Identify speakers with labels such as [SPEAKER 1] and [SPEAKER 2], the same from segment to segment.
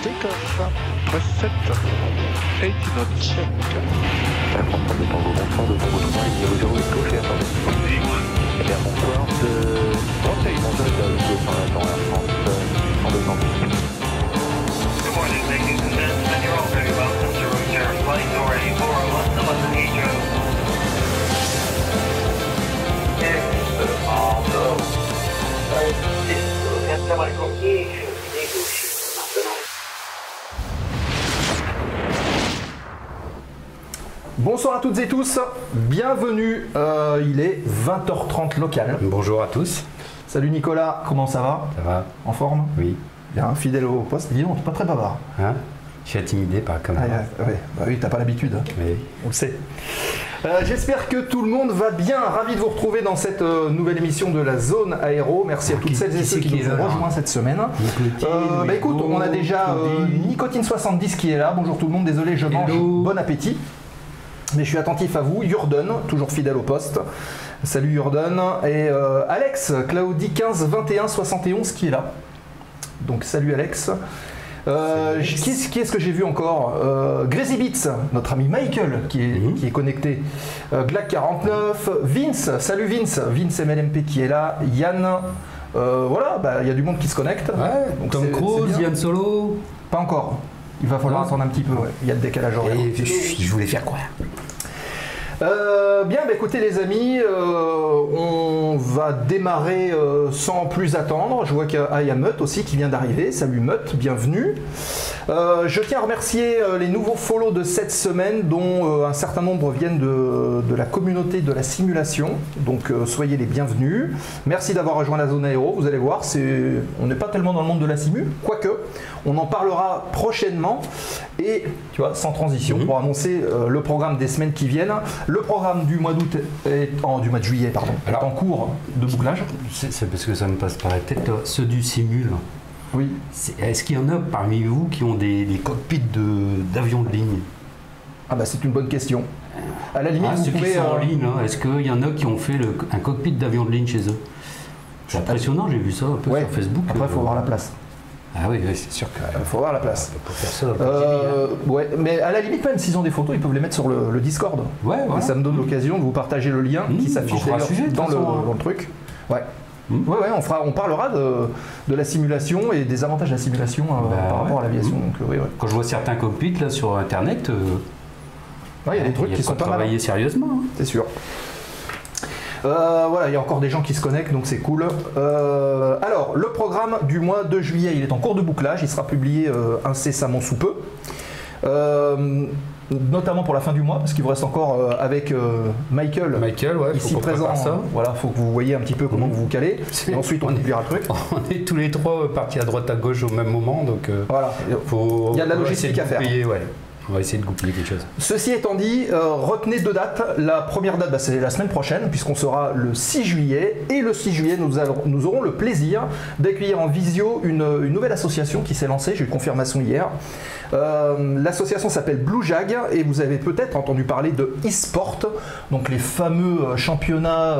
[SPEAKER 1] take-off. Press 7. 80 knots. Check.
[SPEAKER 2] Air France 32 Tango, bonsoir de Tango 3, ligne 0 est gauche et attendez. Eh bien, bonsoir de... Rotate, bonsoir de Air France 32 Tango.
[SPEAKER 3] Good morning, ladies and gentlemen. You're all very welcome to route your flight door A401 to London Heathrow.
[SPEAKER 4] Bonsoir à toutes et tous, bienvenue, il est 20h30 local.
[SPEAKER 5] Bonjour à tous.
[SPEAKER 4] Salut Nicolas, comment ça va?
[SPEAKER 5] Ça va?
[SPEAKER 4] En forme?
[SPEAKER 5] Oui.
[SPEAKER 4] Bien, fidèle au poste, dis donc, t'es pas très bavard.
[SPEAKER 5] Hein? Je suis intimidé par la caméra.
[SPEAKER 4] Bah oui, t'as pas l'habitude,
[SPEAKER 5] Oui.
[SPEAKER 4] on le sait. J'espère que tout le monde va bien, ravi de vous retrouver dans cette nouvelle émission de la Zone Aéro. Merci à toutes celles et ceux qui nous ont rejoints cette semaine. Bah écoute, on a déjà Nicotine70 qui est là, bonjour tout le monde, désolé je mange, bon appétit. Mais je suis attentif à vous, Yurden, toujours fidèle au poste. Salut Yurden. Et Alex, Claudie 15 21 71 qui est là. Donc salut Alex. Qui est-ce que j'ai vu encore? Grazy Beats, notre ami Michael qui est connecté. Glac 49, Vince, salut Vince, Vince MLMP qui est là, Yann, voilà, il y a du monde qui se connecte.
[SPEAKER 5] Ouais, donc Tom Cruise, Yann Solo.
[SPEAKER 4] Pas encore, il va falloir attendre un petit peu, il y a le décalage horaire.
[SPEAKER 5] Je voulais faire quoi?
[SPEAKER 4] Bien, écoutez les amis, on va démarrer sans plus attendre. Je vois qu'il y a Ayamut aussi qui vient d'arriver. Salut Mut, bienvenue. Je tiens à remercier les nouveaux follow de cette semaine, dont un certain nombre viennent de la communauté de la simulation. Donc soyez les bienvenus. Merci d'avoir rejoint la Zone Aéro. Vous allez voir, on n'est pas tellement dans le monde de la simu, quoique on en parlera prochainement. Et tu vois, sans transition, pour annoncer le programme des semaines qui viennent. Le programme du mois d'août du mois de juillet, pardon, est en cours de bouclage.
[SPEAKER 5] C'est parce que ça me passe par la tête, ceux du simul.
[SPEAKER 4] Oui.
[SPEAKER 5] Est-ce qu'il y en a parmi vous qui ont des cockpits d'avions de ligne?
[SPEAKER 4] Ah bah c'est une bonne question. À la limite, vous
[SPEAKER 5] ceux
[SPEAKER 4] pouvez
[SPEAKER 5] qui sont en ligne, est-ce qu'il y en a qui ont fait un cockpit d'avion de ligne chez eux? C'est impressionnant, j'ai vu ça un peu sur Facebook.
[SPEAKER 4] Après, il faut voir la place.
[SPEAKER 5] Ah oui, c'est sûr qu'il
[SPEAKER 4] faut voir la place.
[SPEAKER 5] Pour faire ça,
[SPEAKER 4] ouais, mais à la limite, même s'ils ont des photos, ils peuvent les mettre sur le Discord.
[SPEAKER 5] Ouais,
[SPEAKER 4] et ça me donne l'occasion de vous partager le lien qui s'affiche d'ailleurs dans le truc. Ouais. Ouais, on parlera de la simulation et des avantages de la simulation par rapport à l'aviation.
[SPEAKER 5] Quand je vois certains cockpits là sur internet,
[SPEAKER 4] il y a des trucs qui sont pas mal.
[SPEAKER 5] Travailler sérieusement.
[SPEAKER 4] C'est sûr. Voilà, il y a encore des gens qui se connectent, donc c'est cool. Alors, le programme du mois de juillet, il est en cours de bouclage, il sera publié incessamment sous peu. Notamment pour la fin du mois, parce qu'il vous reste encore avec Michael, ici présent. Voilà, faut que vous voyez un petit peu comment vous vous calez. Et ensuite, on publiera le truc.
[SPEAKER 5] On est tous les trois partis à droite à gauche au même moment, donc
[SPEAKER 4] voilà. Il y a de la logistique à faire.
[SPEAKER 5] On va essayer de goupiller quelque chose.
[SPEAKER 4] Ceci étant dit, retenez deux dates. La première date, c'est la semaine prochaine, puisqu'on sera le 6 juillet. Et le 6 juillet, nous aurons le plaisir d'accueillir en visio une nouvelle association qui s'est lancée. J'ai eu confirmation hier. L'association s'appelle Blue Jag et vous avez peut-être entendu parler de e-sport, donc les fameux championnats,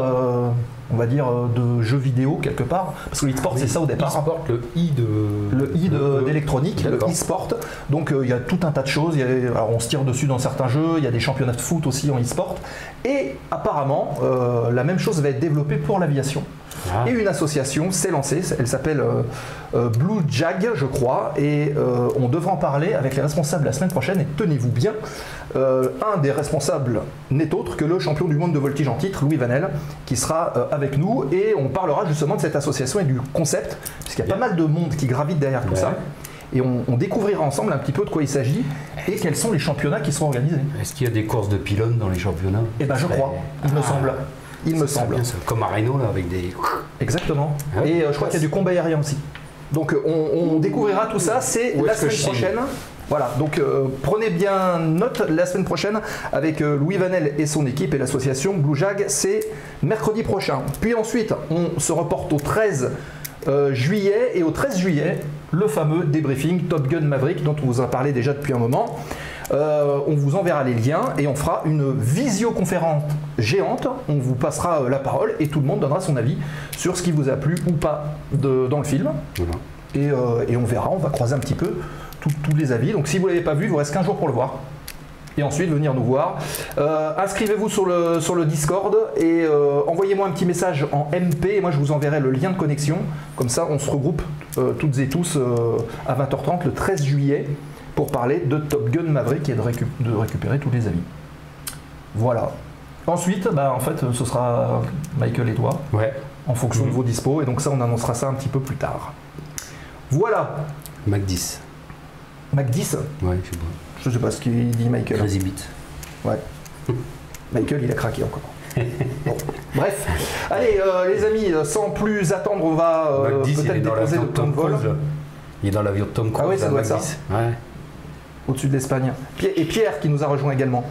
[SPEAKER 4] on va dire, de jeux vidéo quelque part, parce que l'e-sport c'est ça au départ.
[SPEAKER 5] E-sport, le i
[SPEAKER 4] d'électronique, le e-sport. Donc il y a tout un tas de choses. Alors, on se tire dessus dans certains jeux. Il y a des championnats de foot aussi en e-sport. Et apparemment, la même chose va être développée pour l'aviation. Et une association s'est lancée, elle s'appelle Blue Jag, je crois, et on devra en parler avec les responsables la semaine prochaine. Et tenez-vous bien, un des responsables n'est autre que le champion du monde de voltige en titre, Louis Vanel, qui sera avec nous. Et on parlera justement de cette association et du concept, puisqu'il y a pas mal de monde qui gravite derrière tout ça. Et on découvrira ensemble un petit peu de quoi il s'agit et quels sont les championnats qui seront organisés.
[SPEAKER 5] Est-ce qu'il y a des courses de pylônes dans les championnats?
[SPEAKER 4] Eh bien, je crois, il me semble. Il me semble.
[SPEAKER 5] Bien, comme à Rhino, là, avec des...
[SPEAKER 4] Exactement. Et je crois qu'il y a du combat aérien aussi. Donc on découvrira tout ça, c'est la semaine prochaine. Voilà, donc prenez bien note, la semaine prochaine, avec Louis Vanel et son équipe et l'association Blue Jag, c'est mercredi prochain. Puis ensuite, on se reporte au 13 juillet, et au 13 juillet, le fameux débriefing Top Gun Maverick, dont on vous a parlé déjà depuis un moment. On vous enverra les liens et on fera une visioconférence géante. On vous passera la parole et tout le monde donnera son avis sur ce qui vous a plu ou pas dans le film. Voilà. Et on verra, on va croiser un petit peu tous les avis. Donc si vous ne l'avez pas vu, il vous reste 15 jours pour le voir. Et ensuite venir nous voir. Inscrivez-vous sur le Discord et envoyez-moi un petit message en MP et moi je vous enverrai le lien de connexion. Comme ça on se regroupe toutes et tous à 20h30 le 13 juillet pour parler de Top Gun Maverick et de récupérer tous les avis. Voilà. Ensuite, en fait, ce sera Michael et toi, en fonction de vos dispos, et donc ça on annoncera ça un petit peu plus tard. Voilà.
[SPEAKER 5] Mac 10.
[SPEAKER 4] Mac 10 ?
[SPEAKER 5] Ouais, je sais pas.
[SPEAKER 4] Je sais pas ce qu'il dit Michael.
[SPEAKER 5] Crazy Bit.
[SPEAKER 4] Ouais. Michael, il a craqué encore. Bon. Bref. Allez, les amis, sans plus attendre, on va peut-être déposer le plan de vol.
[SPEAKER 5] Il est dans l'avion de Tom Cruise.
[SPEAKER 4] Ah oui, ça doit être ça.
[SPEAKER 5] Ouais.
[SPEAKER 4] Au-dessus de l'Espagne. Et Pierre qui nous a rejoint également.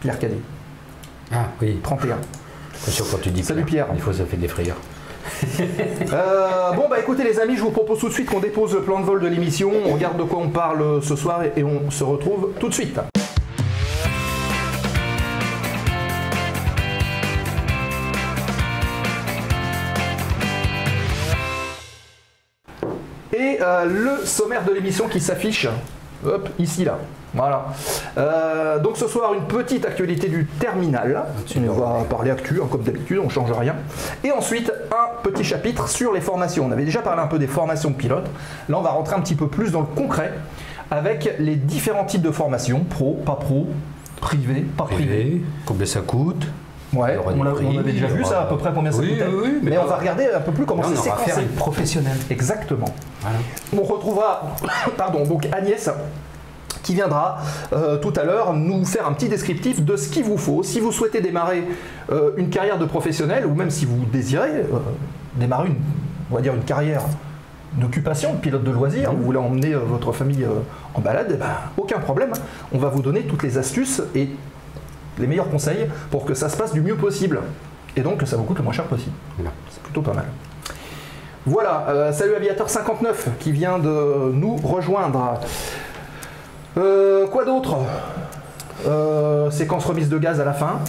[SPEAKER 4] Pierre Cadet.
[SPEAKER 5] Ah oui.
[SPEAKER 4] 31.
[SPEAKER 5] Attention quand tu dis
[SPEAKER 4] Salut Pierre.
[SPEAKER 5] Des fois ça fait des frayeurs.
[SPEAKER 4] Bon écoutez les amis, je vous propose tout de suite qu'on dépose le plan de vol de l'émission, on regarde de quoi on parle ce soir et on se retrouve tout de suite. Et le sommaire de l'émission qui s'affiche, hop, ici là. Voilà. Donc ce soir, une petite actualité du terminal. On va parler actu, comme d'habitude, on ne change rien. Et ensuite, un petit chapitre sur les formations. On avait déjà parlé un peu des formations de pilotes. Là, on va rentrer un petit peu plus dans le concret avec les différents types de formations, pro, pas pro, privé, pas privé.
[SPEAKER 5] Combien ça coûte?
[SPEAKER 4] Ouais, on avait déjà vu ça, à peu près combien ça coûtait.
[SPEAKER 5] Oui,
[SPEAKER 4] mais on va regarder un peu plus comment c'est séquencé.
[SPEAKER 5] Faire une professionnelle.
[SPEAKER 4] Exactement.
[SPEAKER 5] Voilà.
[SPEAKER 4] On retrouvera donc Agnès qui viendra tout à l'heure nous faire un petit descriptif de ce qu'il vous faut. Si vous souhaitez démarrer une carrière de professionnel, ou même si vous désirez démarrer une carrière d'occupation, de pilote de loisirs, vous voulez emmener votre famille en balade, aucun problème. On va vous donner toutes les astuces et les meilleurs conseils pour que ça se passe du mieux possible. Et donc que ça vous coûte le moins cher possible. C'est plutôt pas mal. Voilà, salut Aviateur 59 qui vient de nous rejoindre. Quoi d'autre? Séquence remise de gaz à la fin.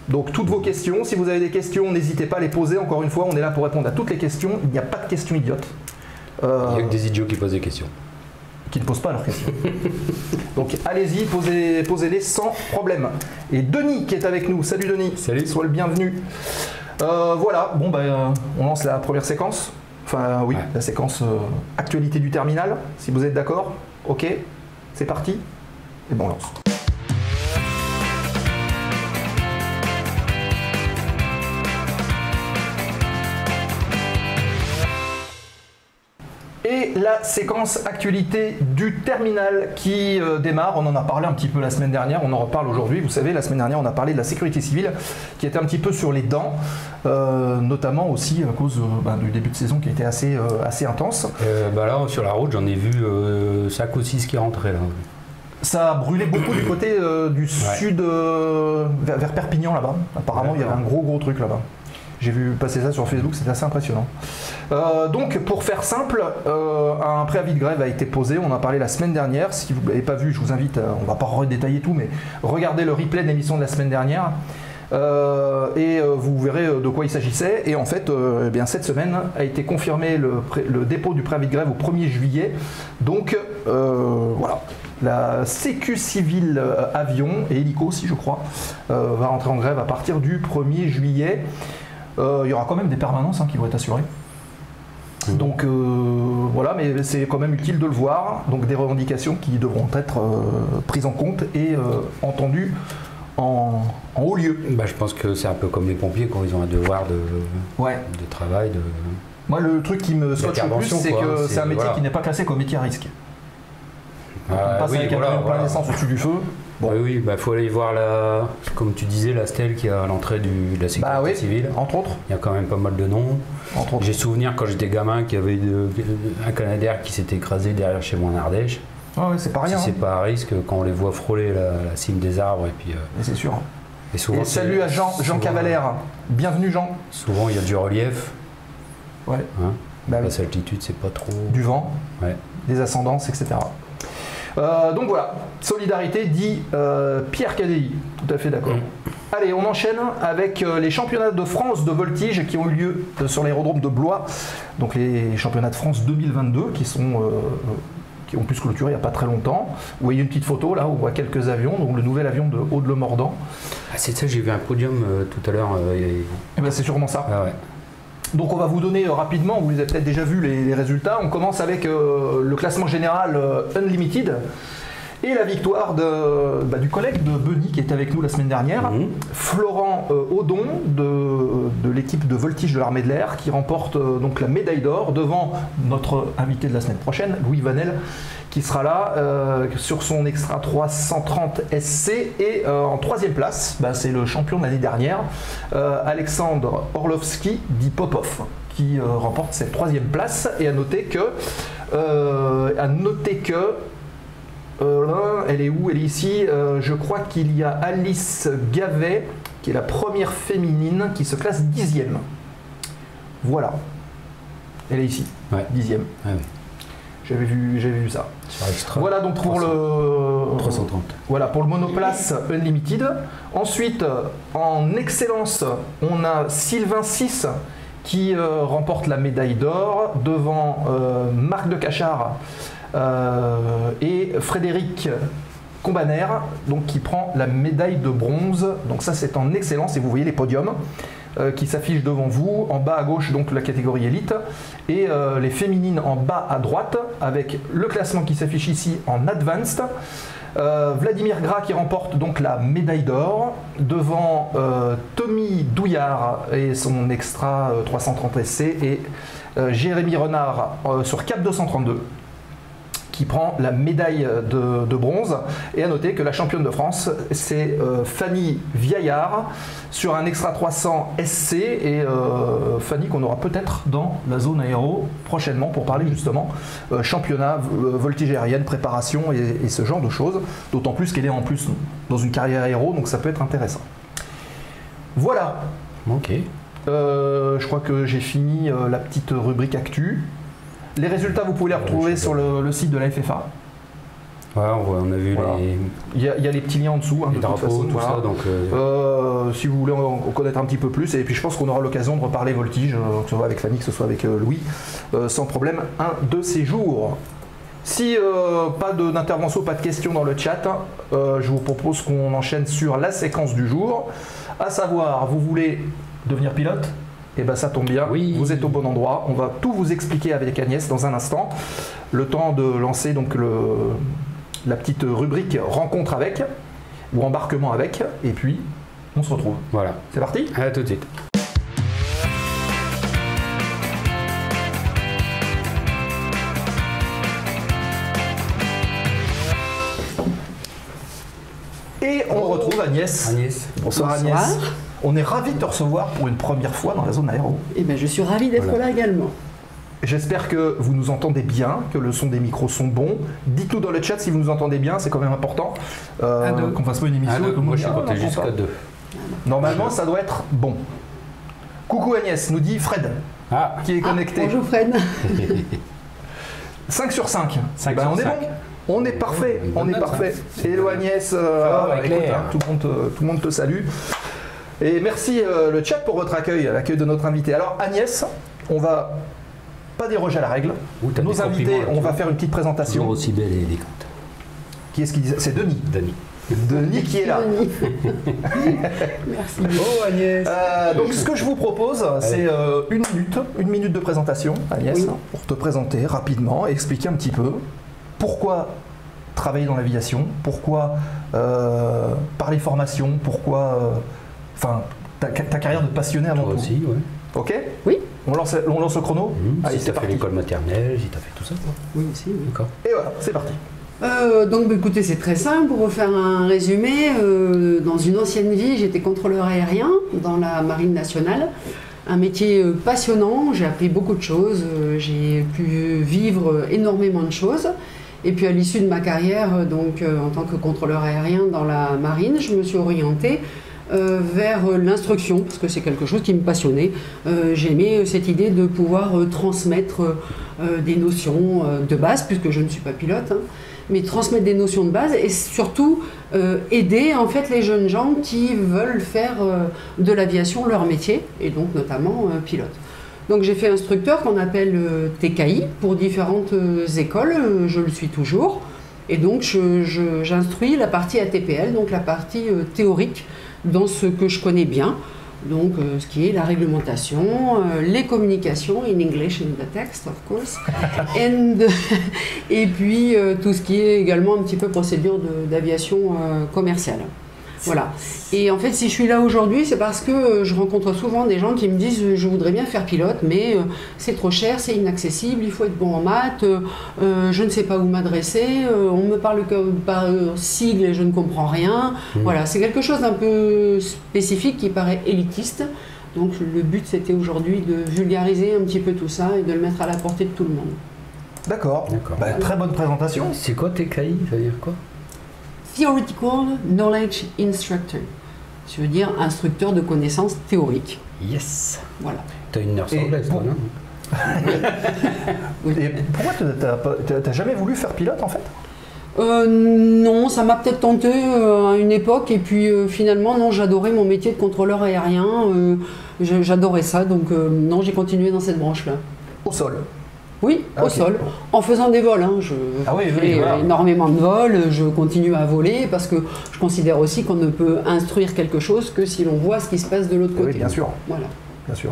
[SPEAKER 4] Donc toutes vos questions, si vous avez des questions, n'hésitez pas à les poser. Encore une fois, on est là pour répondre à toutes les questions. Il n'y a pas de questions idiotes.
[SPEAKER 5] Il n'y a que des idiots qui posent des questions.
[SPEAKER 4] Qui ne posent pas leurs questions. Donc allez-y, posez-les sans problème. Et Denis qui est avec nous. Salut Denis.
[SPEAKER 5] Salut.
[SPEAKER 4] Sois le bienvenu. Voilà, on lance la première séquence. Enfin oui, la séquence actualité du terminal, si vous êtes d'accord. Ok. C'est parti, et bon on lance. Et la séquence actualité du terminal qui démarre, on en a parlé un petit peu la semaine dernière, on en reparle aujourd'hui. Vous savez, la semaine dernière on a parlé de la sécurité civile qui était un petit peu sur les dents, notamment aussi à cause du début de saison qui était assez intense.
[SPEAKER 5] Là sur la route j'en ai vu 5 ou 6 qui rentraient là.
[SPEAKER 4] Ça a brûlé beaucoup du côté du sud, vers Perpignan là-bas. Apparemment il y avait un gros truc là-bas. J'ai vu passer ça sur Facebook, c'était assez impressionnant. Donc pour faire simple, un préavis de grève a été posé, on en a parlé la semaine dernière. Si vous ne l'avez pas vu, je vous invite, on ne va pas redétailler tout, mais regardez le replay de l'émission de la semaine dernière. Et vous verrez de quoi il s'agissait. Et en fait, cette semaine a été confirmé le dépôt du préavis de grève au 1er juillet. Donc voilà, la Sécu civile avion et hélico aussi je crois va rentrer en grève à partir du 1er juillet. Il y aura quand même des permanences qui vont être assurées. Donc voilà, mais c'est quand même utile de le voir. Donc des revendications qui devront être prises en compte et entendues en haut lieu.
[SPEAKER 5] Je pense que c'est un peu comme les pompiers quand ils ont un devoir de travail.
[SPEAKER 4] Moi le truc qui me scotche le plus, c'est que c'est un métier qui n'est pas classé comme métier à risque. On passe avec un plein d'essence au-dessus du feu.
[SPEAKER 5] Bon. Oui, faut aller voir comme tu disais, la stèle qui est à l'entrée de la sécurité civile.
[SPEAKER 4] Entre autres.
[SPEAKER 5] Il y a quand même pas mal de noms. J'ai souvenir quand j'étais gamin qu'il y avait un Canadair qui s'était écrasé derrière chez moi en Ardèche.
[SPEAKER 4] C'est pas rien.
[SPEAKER 5] C'est pas à risque quand on les voit frôler la cime des arbres et puis.
[SPEAKER 4] C'est sûr.
[SPEAKER 5] Et souvent,
[SPEAKER 4] salut à Jean Cavalère. Bienvenue Jean.
[SPEAKER 5] Souvent il y a du relief.
[SPEAKER 4] Ouais.
[SPEAKER 5] Basse altitude, c'est pas trop.
[SPEAKER 4] Du vent. Des ascendances, etc. Donc voilà, solidarité dit Pierre Cadéi, tout à fait d'accord. Allez, on enchaîne avec les championnats de France de voltige qui ont eu lieu sur l'aérodrome de Blois. Donc les championnats de France 2022 qui qui ont pu se clôturer il n'y a pas très longtemps. Vous voyez une petite photo là, on voit quelques avions, donc le nouvel avion de Haut-de-le-Mordant.
[SPEAKER 5] Ah, c'est ça, j'ai vu un podium tout à l'heure.
[SPEAKER 4] Et ben c'est sûrement ça.
[SPEAKER 5] Ah ouais.
[SPEAKER 4] Donc on va vous donner rapidement, vous les avez peut-être déjà vu les résultats. On commence avec le classement général Unlimited et la victoire du collègue de Benny qui était avec nous la semaine dernière, Florent Audon de l'équipe de voltige de l'armée de l'air qui remporte donc la médaille d'or devant notre invité de la semaine prochaine, Louis Vanel, qui sera là sur son Extra 330 SC et en troisième place, c'est le champion de l'année dernière, Alexandre Orlovski dit Popov, qui remporte cette troisième place. Et à noter que elle est où? Elle est ici. Je crois qu'il y a Alice Gavet qui est la première féminine qui se classe 10e. Voilà. Elle est ici, 10e. Ah oui. J'avais vu ça.
[SPEAKER 5] Sur Extra.
[SPEAKER 4] Voilà donc pour
[SPEAKER 5] 330.
[SPEAKER 4] Voilà pour le monoplace Unlimited. Ensuite, en excellence, on a Sylvain 6 qui remporte la médaille d'or devant Marc de Cachard et Frédéric Combaner, donc qui prend la médaille de bronze. Donc ça c'est en excellence et vous voyez les podiums qui s'affichent devant vous. En bas à gauche donc la catégorie élite et les féminines en bas à droite avec le classement qui s'affiche ici en advanced. Vladimir Gras qui remporte donc la médaille d'or devant Tommy Douillard et son Extra 330 SC et Jérémy Renard sur Cap 232 qui prend la médaille de bronze. Et à noter que la championne de France, c'est Fanny Viaillard sur un Extra 300 SC et Fanny qu'on aura peut-être dans la zone aéro prochainement pour parler justement championnat, voltige aérienne, préparation et ce genre de choses. D'autant plus qu'elle est en plus dans une carrière aéro, donc ça peut être intéressant. Voilà.
[SPEAKER 5] Ok.
[SPEAKER 4] Je crois que j'ai fini la petite rubrique actu. Les résultats, vous pouvez les retrouver sur le site de la FFA.
[SPEAKER 5] Ouais, on a vu les...
[SPEAKER 4] Il y a les petits liens en dessous,
[SPEAKER 5] les
[SPEAKER 4] de toute façon,
[SPEAKER 5] tout ça. Donc,
[SPEAKER 4] si vous voulez en connaître un petit peu plus, et puis je pense qu'on aura l'occasion de reparler voltige, que ce soit avec Fanny, que ce soit avec Louis, sans problème, un de ces jours. Si pas d'intervention, pas de questions dans le chat, je vous propose qu'on enchaîne sur la séquence du jour, à savoir, vous voulez devenir pilote ? Et bien ça tombe bien, oui. Vous êtes au bon endroit. On va tout vous expliquer avec Agnès dans un instant. Le temps de lancer donc la petite rubrique rencontre avec, ou embarquement avec, et puis on se retrouve.
[SPEAKER 5] Voilà.
[SPEAKER 4] C'est parti ?
[SPEAKER 5] À tout de suite.
[SPEAKER 4] Et on retrouve Agnès.
[SPEAKER 5] Agnès.
[SPEAKER 4] Bonsoir Agnès. On est ravis de te recevoir pour une première fois dans la zone aéro.
[SPEAKER 6] Eh bien, je suis ravie d'être là également.
[SPEAKER 4] J'espère que vous nous entendez bien, que le son des micros sont bons. Dites-nous dans le chat si vous nous entendez bien, c'est quand même important qu'on fasse pas une émission.
[SPEAKER 5] Moi, je suis compté jusqu'à 2.
[SPEAKER 4] Normalement, ça doit être bon. Coucou Agnès, nous dit Fred, qui est connecté.
[SPEAKER 6] Bonjour Fred.
[SPEAKER 4] 5 sur 5.
[SPEAKER 5] 5
[SPEAKER 4] on est
[SPEAKER 5] 5.
[SPEAKER 4] bon. On est parfait. On est parfait. Hello Agnès, écoute, tout le monde te salue. Et merci le chat pour votre accueil, l'accueil de notre invité. Alors Agnès, on va pas déroger à la règle. Nos invités, on va faire une petite présentation.
[SPEAKER 5] Toujours aussi belle et élégante.
[SPEAKER 4] Qui est-ce qui disait ? C'est Denis. Denis qui est là.
[SPEAKER 6] Merci.
[SPEAKER 5] Oh Agnès.
[SPEAKER 4] Donc ce que je vous propose, c'est une minute de présentation, Agnès, pour te présenter rapidement et expliquer un petit peu pourquoi travailler dans l'aviation, pourquoi parler formation, pourquoi... ta carrière de passionné avant tout.
[SPEAKER 5] Aussi, ouais.
[SPEAKER 4] Ok ?
[SPEAKER 6] Oui.
[SPEAKER 4] On lance le chrono ?
[SPEAKER 5] Allez, si t'as fait l'école maternelle, si t'as fait tout ça. Quoi.
[SPEAKER 6] Oui, aussi. Oui.
[SPEAKER 5] D'accord.
[SPEAKER 4] Et voilà, c'est parti.
[SPEAKER 6] Donc écoutez, c'est très simple. Pour refaire un résumé, dans une ancienne vie, j'étais contrôleur aérien dans la Marine nationale. Un métier passionnant, j'ai appris beaucoup de choses, j'ai pu vivre énormément de choses. Et puis à l'issue de ma carrière, en tant que contrôleur aérien dans la Marine, je me suis orientée vers l'instruction, parce que c'est quelque chose qui me passionnait. J'aimais cette idée de pouvoir transmettre des notions de base, puisque je ne suis pas pilote, mais transmettre des notions de base et surtout aider en fait les jeunes gens qui veulent faire de l'aviation leur métier, et donc notamment pilote. Donc j'ai fait instructeur qu'on appelle TKI pour différentes écoles, je le suis toujours. Et donc j'instruis la partie ATPL, donc la partie théorique dans ce que je connais bien. Donc ce qui est la réglementation, les communications, in English in the text of course, et puis tout ce qui est également un petit peu procédure d'aviation commerciale. Voilà. Et en fait, si je suis là aujourd'hui, c'est parce que je rencontre souvent des gens qui me disent je voudrais bien faire pilote, mais c'est trop cher, c'est inaccessible, il faut être bon en maths, je ne sais pas où m'adresser, on me parle par sigle et je ne comprends rien. Voilà, c'est quelque chose d'un peu spécifique qui paraît élitiste. Donc le but, c'était aujourd'hui de vulgariser un petit peu tout ça et de le mettre à la portée de tout le monde.
[SPEAKER 4] D'accord. Bah, très bonne présentation.
[SPEAKER 5] C'est quoi TKI? Ça veut dire quoi?
[SPEAKER 6] Theoretical Knowledge Instructor. Ça veut dire instructeur de connaissances théoriques.
[SPEAKER 5] Yes.
[SPEAKER 6] Voilà.
[SPEAKER 5] T'as une nurse anglaise, toi, non?
[SPEAKER 6] Oui.
[SPEAKER 4] Et pourquoi t'as jamais voulu faire pilote en fait?
[SPEAKER 6] Non, ça m'a peut-être tenté à une époque et puis finalement non, j'adorais mon métier de contrôleur aérien, j'adorais ça, donc non, j'ai continué dans cette branche-là.
[SPEAKER 4] Au sol?
[SPEAKER 6] Oui, au sol, en faisant des vols. Hein. Je fais énormément de vols, je continue à voler parce que je considère aussi qu'on ne peut instruire quelque chose que si l'on voit ce qui se passe de l'autre côté.
[SPEAKER 4] Oui, bien sûr.
[SPEAKER 6] Voilà.
[SPEAKER 4] Bien sûr.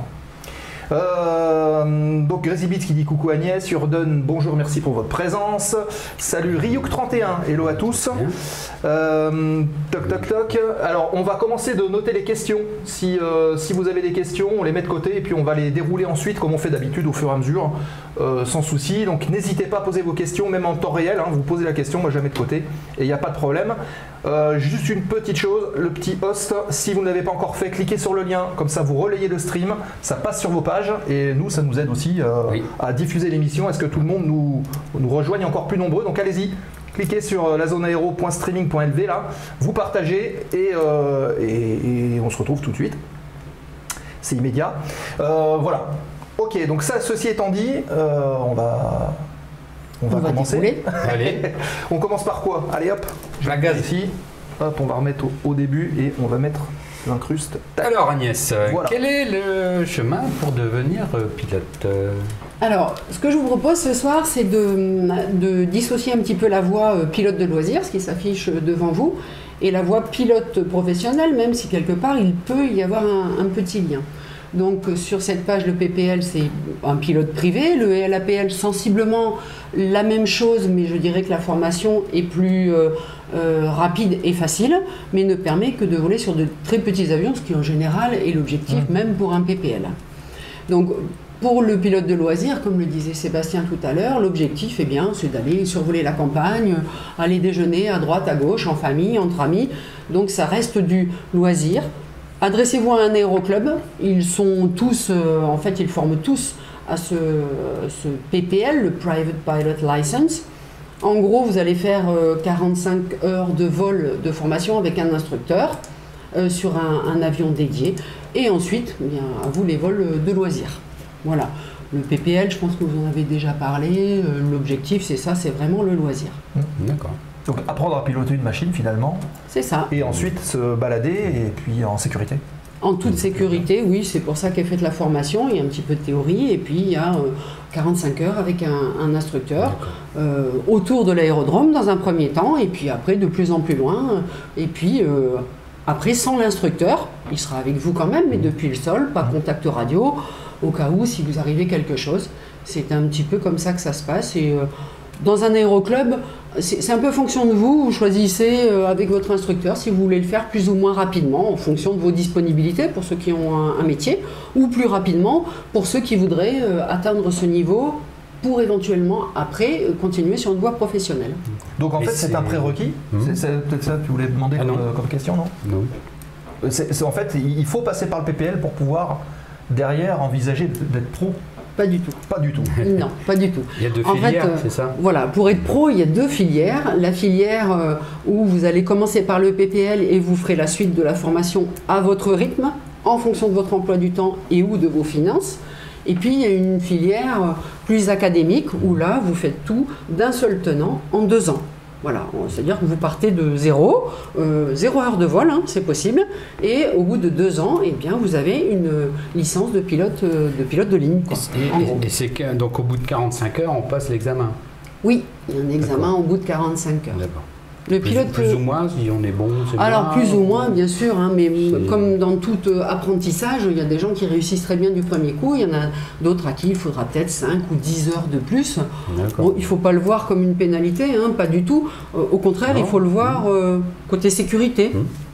[SPEAKER 4] Donc Grésibit qui dit coucou Agnès, Urden, bonjour, merci pour votre présence. Salut Ryouk31, hello à tous. Toc toc toc. Alors on va commencer de noter les questions. Si vous avez des questions, on les met de côté et puis on va les dérouler ensuite comme on fait d'habitude au fur et à mesure, sans souci. Donc n'hésitez pas à poser vos questions, même en temps réel. Hein, vous posez la question, moi je la mets de côté et il n'y a pas de problème. Juste une petite chose, le petit host, si vous ne l'avez pas encore fait, cliquez sur le lien, comme ça vous relayez le stream, ça passe sur vos pages et nous ça nous aide aussi à diffuser l'émission, à ce que tout le monde nous rejoigne encore plus nombreux, donc allez-y, cliquez sur lazoneaero.streaming.lv là, vous partagez et on se retrouve tout de suite, c'est immédiat. Voilà, ok, donc ça, ceci étant dit, on va commencer.
[SPEAKER 5] Allez.
[SPEAKER 4] On commence par quoi? Allez hop, je la gaz ici. Hop, on va remettre au début et on va mettre l'incruste.
[SPEAKER 5] Alors Agnès,
[SPEAKER 4] voilà.
[SPEAKER 5] Quel est le chemin pour devenir pilote?
[SPEAKER 6] Alors, ce que je vous propose ce soir, c'est de dissocier un petit peu la voie pilote de loisirs, ce qui s'affiche devant vous, et la voie pilote professionnelle, même si quelque part il peut y avoir un petit lien. Donc sur cette page, le PPL c'est un pilote privé, le LAPL sensiblement la même chose, mais je dirais que la formation est plus rapide et facile, mais ne permet que de voler sur de très petits avions, ce qui en général est l'objectif même pour un PPL. Donc pour le pilote de loisirs, comme le disait Sébastien tout à l'heure, l'objectif c'est d'aller survoler la campagne, aller déjeuner à droite, à gauche, en famille, entre amis, donc ça reste du loisir. Adressez-vous à un aéroclub, ils sont tous, en fait ils forment tous à ce PPL, le Private Pilot License. En gros, vous allez faire 45 heures de vol de formation avec un instructeur sur un avion dédié. Et ensuite, bien, à vous les vols de loisirs. Voilà. Le PPL, je pense que vous en avez déjà parlé. L'objectif, c'est ça, c'est vraiment le loisir.
[SPEAKER 5] D'accord.
[SPEAKER 4] Donc apprendre à piloter une machine finalement.
[SPEAKER 6] C'est ça.
[SPEAKER 4] Et ensuite se balader et puis en sécurité.
[SPEAKER 6] En toute sécurité, oui, c'est pour ça qu'est faite la formation. Il y a un petit peu de théorie et puis il y a 45 heures avec un instructeur autour de l'aérodrome dans un premier temps et puis après de plus en plus loin. Et puis après sans l'instructeur, il sera avec vous quand même, mais depuis le sol, pas contact radio, au cas où si vous arrivez quelque chose. C'est un petit peu comme ça que ça se passe. Et dans un aéroclub, c'est un peu fonction de vous. Vous choisissez avec votre instructeur si vous voulez le faire plus ou moins rapidement en fonction de vos disponibilités pour ceux qui ont un métier ou plus rapidement pour ceux qui voudraient atteindre ce niveau pour éventuellement après continuer sur une voie professionnelle.
[SPEAKER 4] Donc en fait c'est un prérequis. C'est peut-être ça que tu voulais demander comme question, non?
[SPEAKER 5] Non.
[SPEAKER 4] En fait il faut passer par le PPL pour pouvoir derrière envisager d'être pro.
[SPEAKER 6] Pas du tout.
[SPEAKER 4] Pas du tout.
[SPEAKER 6] Non, pas du tout.
[SPEAKER 5] Il y a deux filières, c'est ça?
[SPEAKER 6] Voilà, pour être pro, il y a deux filières. La filière où vous allez commencer par le PPL et vous ferez la suite de la formation à votre rythme, en fonction de votre emploi du temps et ou de vos finances. Et puis, il y a une filière plus académique où là, vous faites tout d'un seul tenant en 2 ans. Voilà, c'est-à-dire que vous partez de 0 heure de vol, hein, c'est possible, et au bout de 2 ans, eh bien, vous avez une licence de pilote de ligne. Quoi,
[SPEAKER 5] et c'est donc au bout de 45 heures, on passe l'examen.
[SPEAKER 6] Oui, il y a un examen au bout de 45 heures.
[SPEAKER 5] D'accord.
[SPEAKER 6] Le pilote,
[SPEAKER 5] plus ou moins, si on est bon, c'est bien.
[SPEAKER 6] Alors plus ou moins, bien sûr, hein, mais comme dans tout apprentissage, il y a des gens qui réussissent très bien du premier coup, il y en a d'autres à qui il faudra peut-être 5 ou 10 heures de plus. Bon, il ne faut pas le voir comme une pénalité, hein, pas du tout. Au contraire, il faut le voir côté sécurité.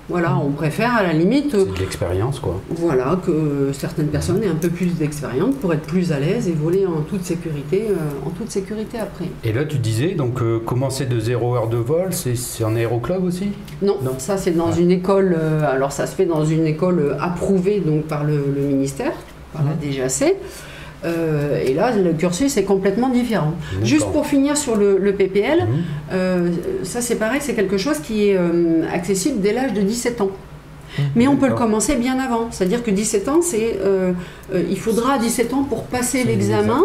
[SPEAKER 6] Voilà, on préfère à la limite...
[SPEAKER 5] C'est de l'expérience, quoi.
[SPEAKER 6] Voilà, que certaines personnes aient un peu plus d'expérience pour être plus à l'aise et voler en toute sécurité après.
[SPEAKER 5] Et là, tu disais, donc, commencer de 0 heure de vol, c'est en aéroclub aussi?
[SPEAKER 6] Non, ça c'est dans une école, alors ça se fait dans une école approuvée donc, par le ministère, par la DGAC. Et là, le cursus est complètement différent. Juste pour finir sur le PPL, ça c'est pareil, c'est quelque chose qui est accessible dès l'âge de 17 ans. Mais on peut le commencer bien avant. C'est-à-dire que 17 ans, il faudra 17 ans pour passer l'examen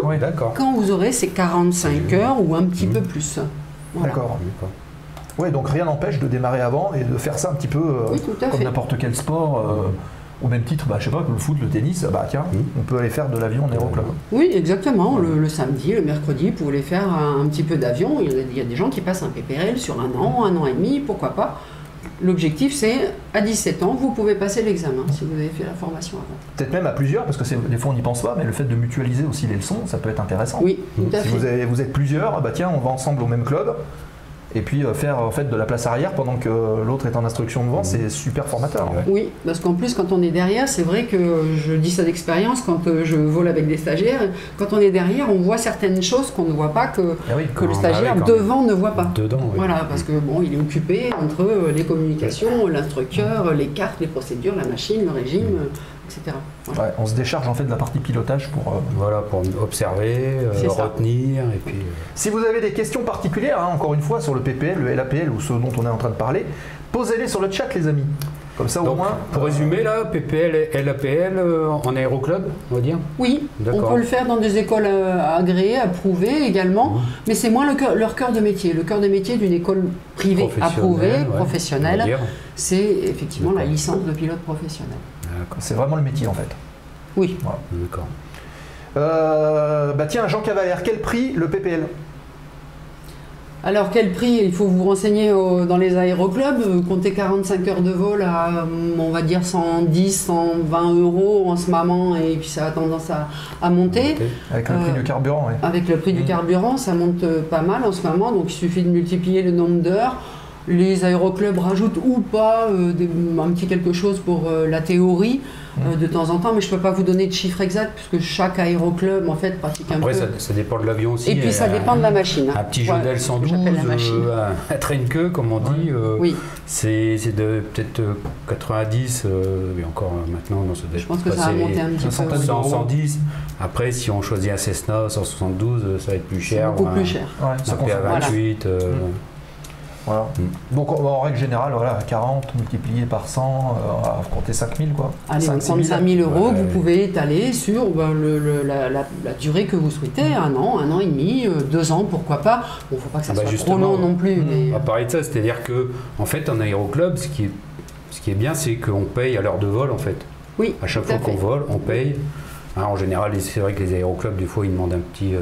[SPEAKER 6] quand vous aurez ces 45 heures ou un petit peu plus. Voilà.
[SPEAKER 4] D'accord. Oui, donc rien n'empêche de démarrer avant et de faire ça un petit peu comme n'importe quel sport. Au même titre, je sais pas, que le foot, le tennis, tiens, on peut aller faire de l'avion en aéroclub.
[SPEAKER 6] Oui, exactement. Le samedi, le mercredi, vous pouvez faire un petit peu d'avion. Il y a des gens qui passent un PPL sur 1 an et demi, pourquoi pas. L'objectif, c'est à 17 ans, vous pouvez passer l'examen si vous avez fait la formation avant.
[SPEAKER 4] Peut-être même à plusieurs, parce que des fois on n'y pense pas, mais le fait de mutualiser aussi les leçons, ça peut être intéressant.
[SPEAKER 6] Oui, tout à fait.
[SPEAKER 4] Si vous êtes plusieurs, tiens, on va ensemble au même club. Et puis faire en fait de la place arrière pendant que l'autre est en instruction devant, c'est super formateur.
[SPEAKER 6] Oui, parce qu'en plus quand on est derrière, c'est vrai que je dis ça d'expérience, quand je vole avec des stagiaires, quand on est derrière, on voit certaines choses qu'on ne voit pas, que le stagiaire devant ne voit pas. Voilà, parce que bon, il est occupé entre les communications, l'instructeur, les cartes, les procédures, la machine, le régime, etc.
[SPEAKER 4] Voilà. Ouais, on se décharge en fait de la partie pilotage pour
[SPEAKER 5] observer, retenir. Et puis,
[SPEAKER 4] Si vous avez des questions particulières, encore une fois, sur le PPL, le LAPL ou ce dont on est en train de parler, posez-les sur le chat, les amis. Comme ça, au moins.
[SPEAKER 5] Pour résumer, là, PPL et LAPL en aéroclub, on va dire?
[SPEAKER 6] Oui, on peut le faire dans des écoles agréées, approuvées également, mais c'est moins leur cœur de métier. Le cœur de métier d'une école privée approuvée, professionnelle, c'est effectivement la licence de pilote professionnel.
[SPEAKER 4] C'est vraiment le métier en fait.
[SPEAKER 6] Oui.
[SPEAKER 4] Voilà.
[SPEAKER 5] D'accord.
[SPEAKER 4] Tiens, Jean Cavalière, quel prix le PPL?
[SPEAKER 6] Alors quel prix? Il faut vous renseigner dans les aéroclubs, comptez 45 heures de vol à, on va dire, 110, 120 € en ce moment, et puis ça a tendance à monter.
[SPEAKER 4] Avec le prix du carburant, oui.
[SPEAKER 6] Avec le prix du carburant, ça monte pas mal en ce moment, donc il suffit de multiplier le nombre d'heures. Les aéroclubs rajoutent ou pas un petit quelque chose pour la théorie de temps en temps, mais je ne peux pas vous donner de chiffre exact puisque chaque aéroclub en fait pratique un peu.
[SPEAKER 5] Après, ça dépend de l'avion aussi.
[SPEAKER 6] Et puis ça dépend de la machine.
[SPEAKER 5] Un petit Jodel 112, à traîne queue, comme on dit, c'est de peut-être 90, et encore maintenant, non, ça doit être.
[SPEAKER 6] Je pense que ça a monté un petit peu.
[SPEAKER 5] 110. Après, si on choisit un Cessna 172, ça va être plus cher.
[SPEAKER 6] Beaucoup plus cher.
[SPEAKER 5] Un PA28.
[SPEAKER 4] Voilà. Donc en règle générale, 40 multiplié par 100, on va compter 5000 quoi.
[SPEAKER 6] Allez, 35 000 € que vous pouvez étaler sur la durée que vous souhaitez, 1 an et demi, 2 ans, pourquoi pas. Bon, faut pas que ça soit trop long non plus.
[SPEAKER 5] On va parler de ça, c'est-à-dire que en fait en aéroclub, ce qui est bien, c'est qu'on paye à l'heure de vol en fait.
[SPEAKER 6] Oui.
[SPEAKER 5] À chaque fois qu'on vole, on paye. En général, c'est vrai que les aéroclubs, des fois, ils demandent un petit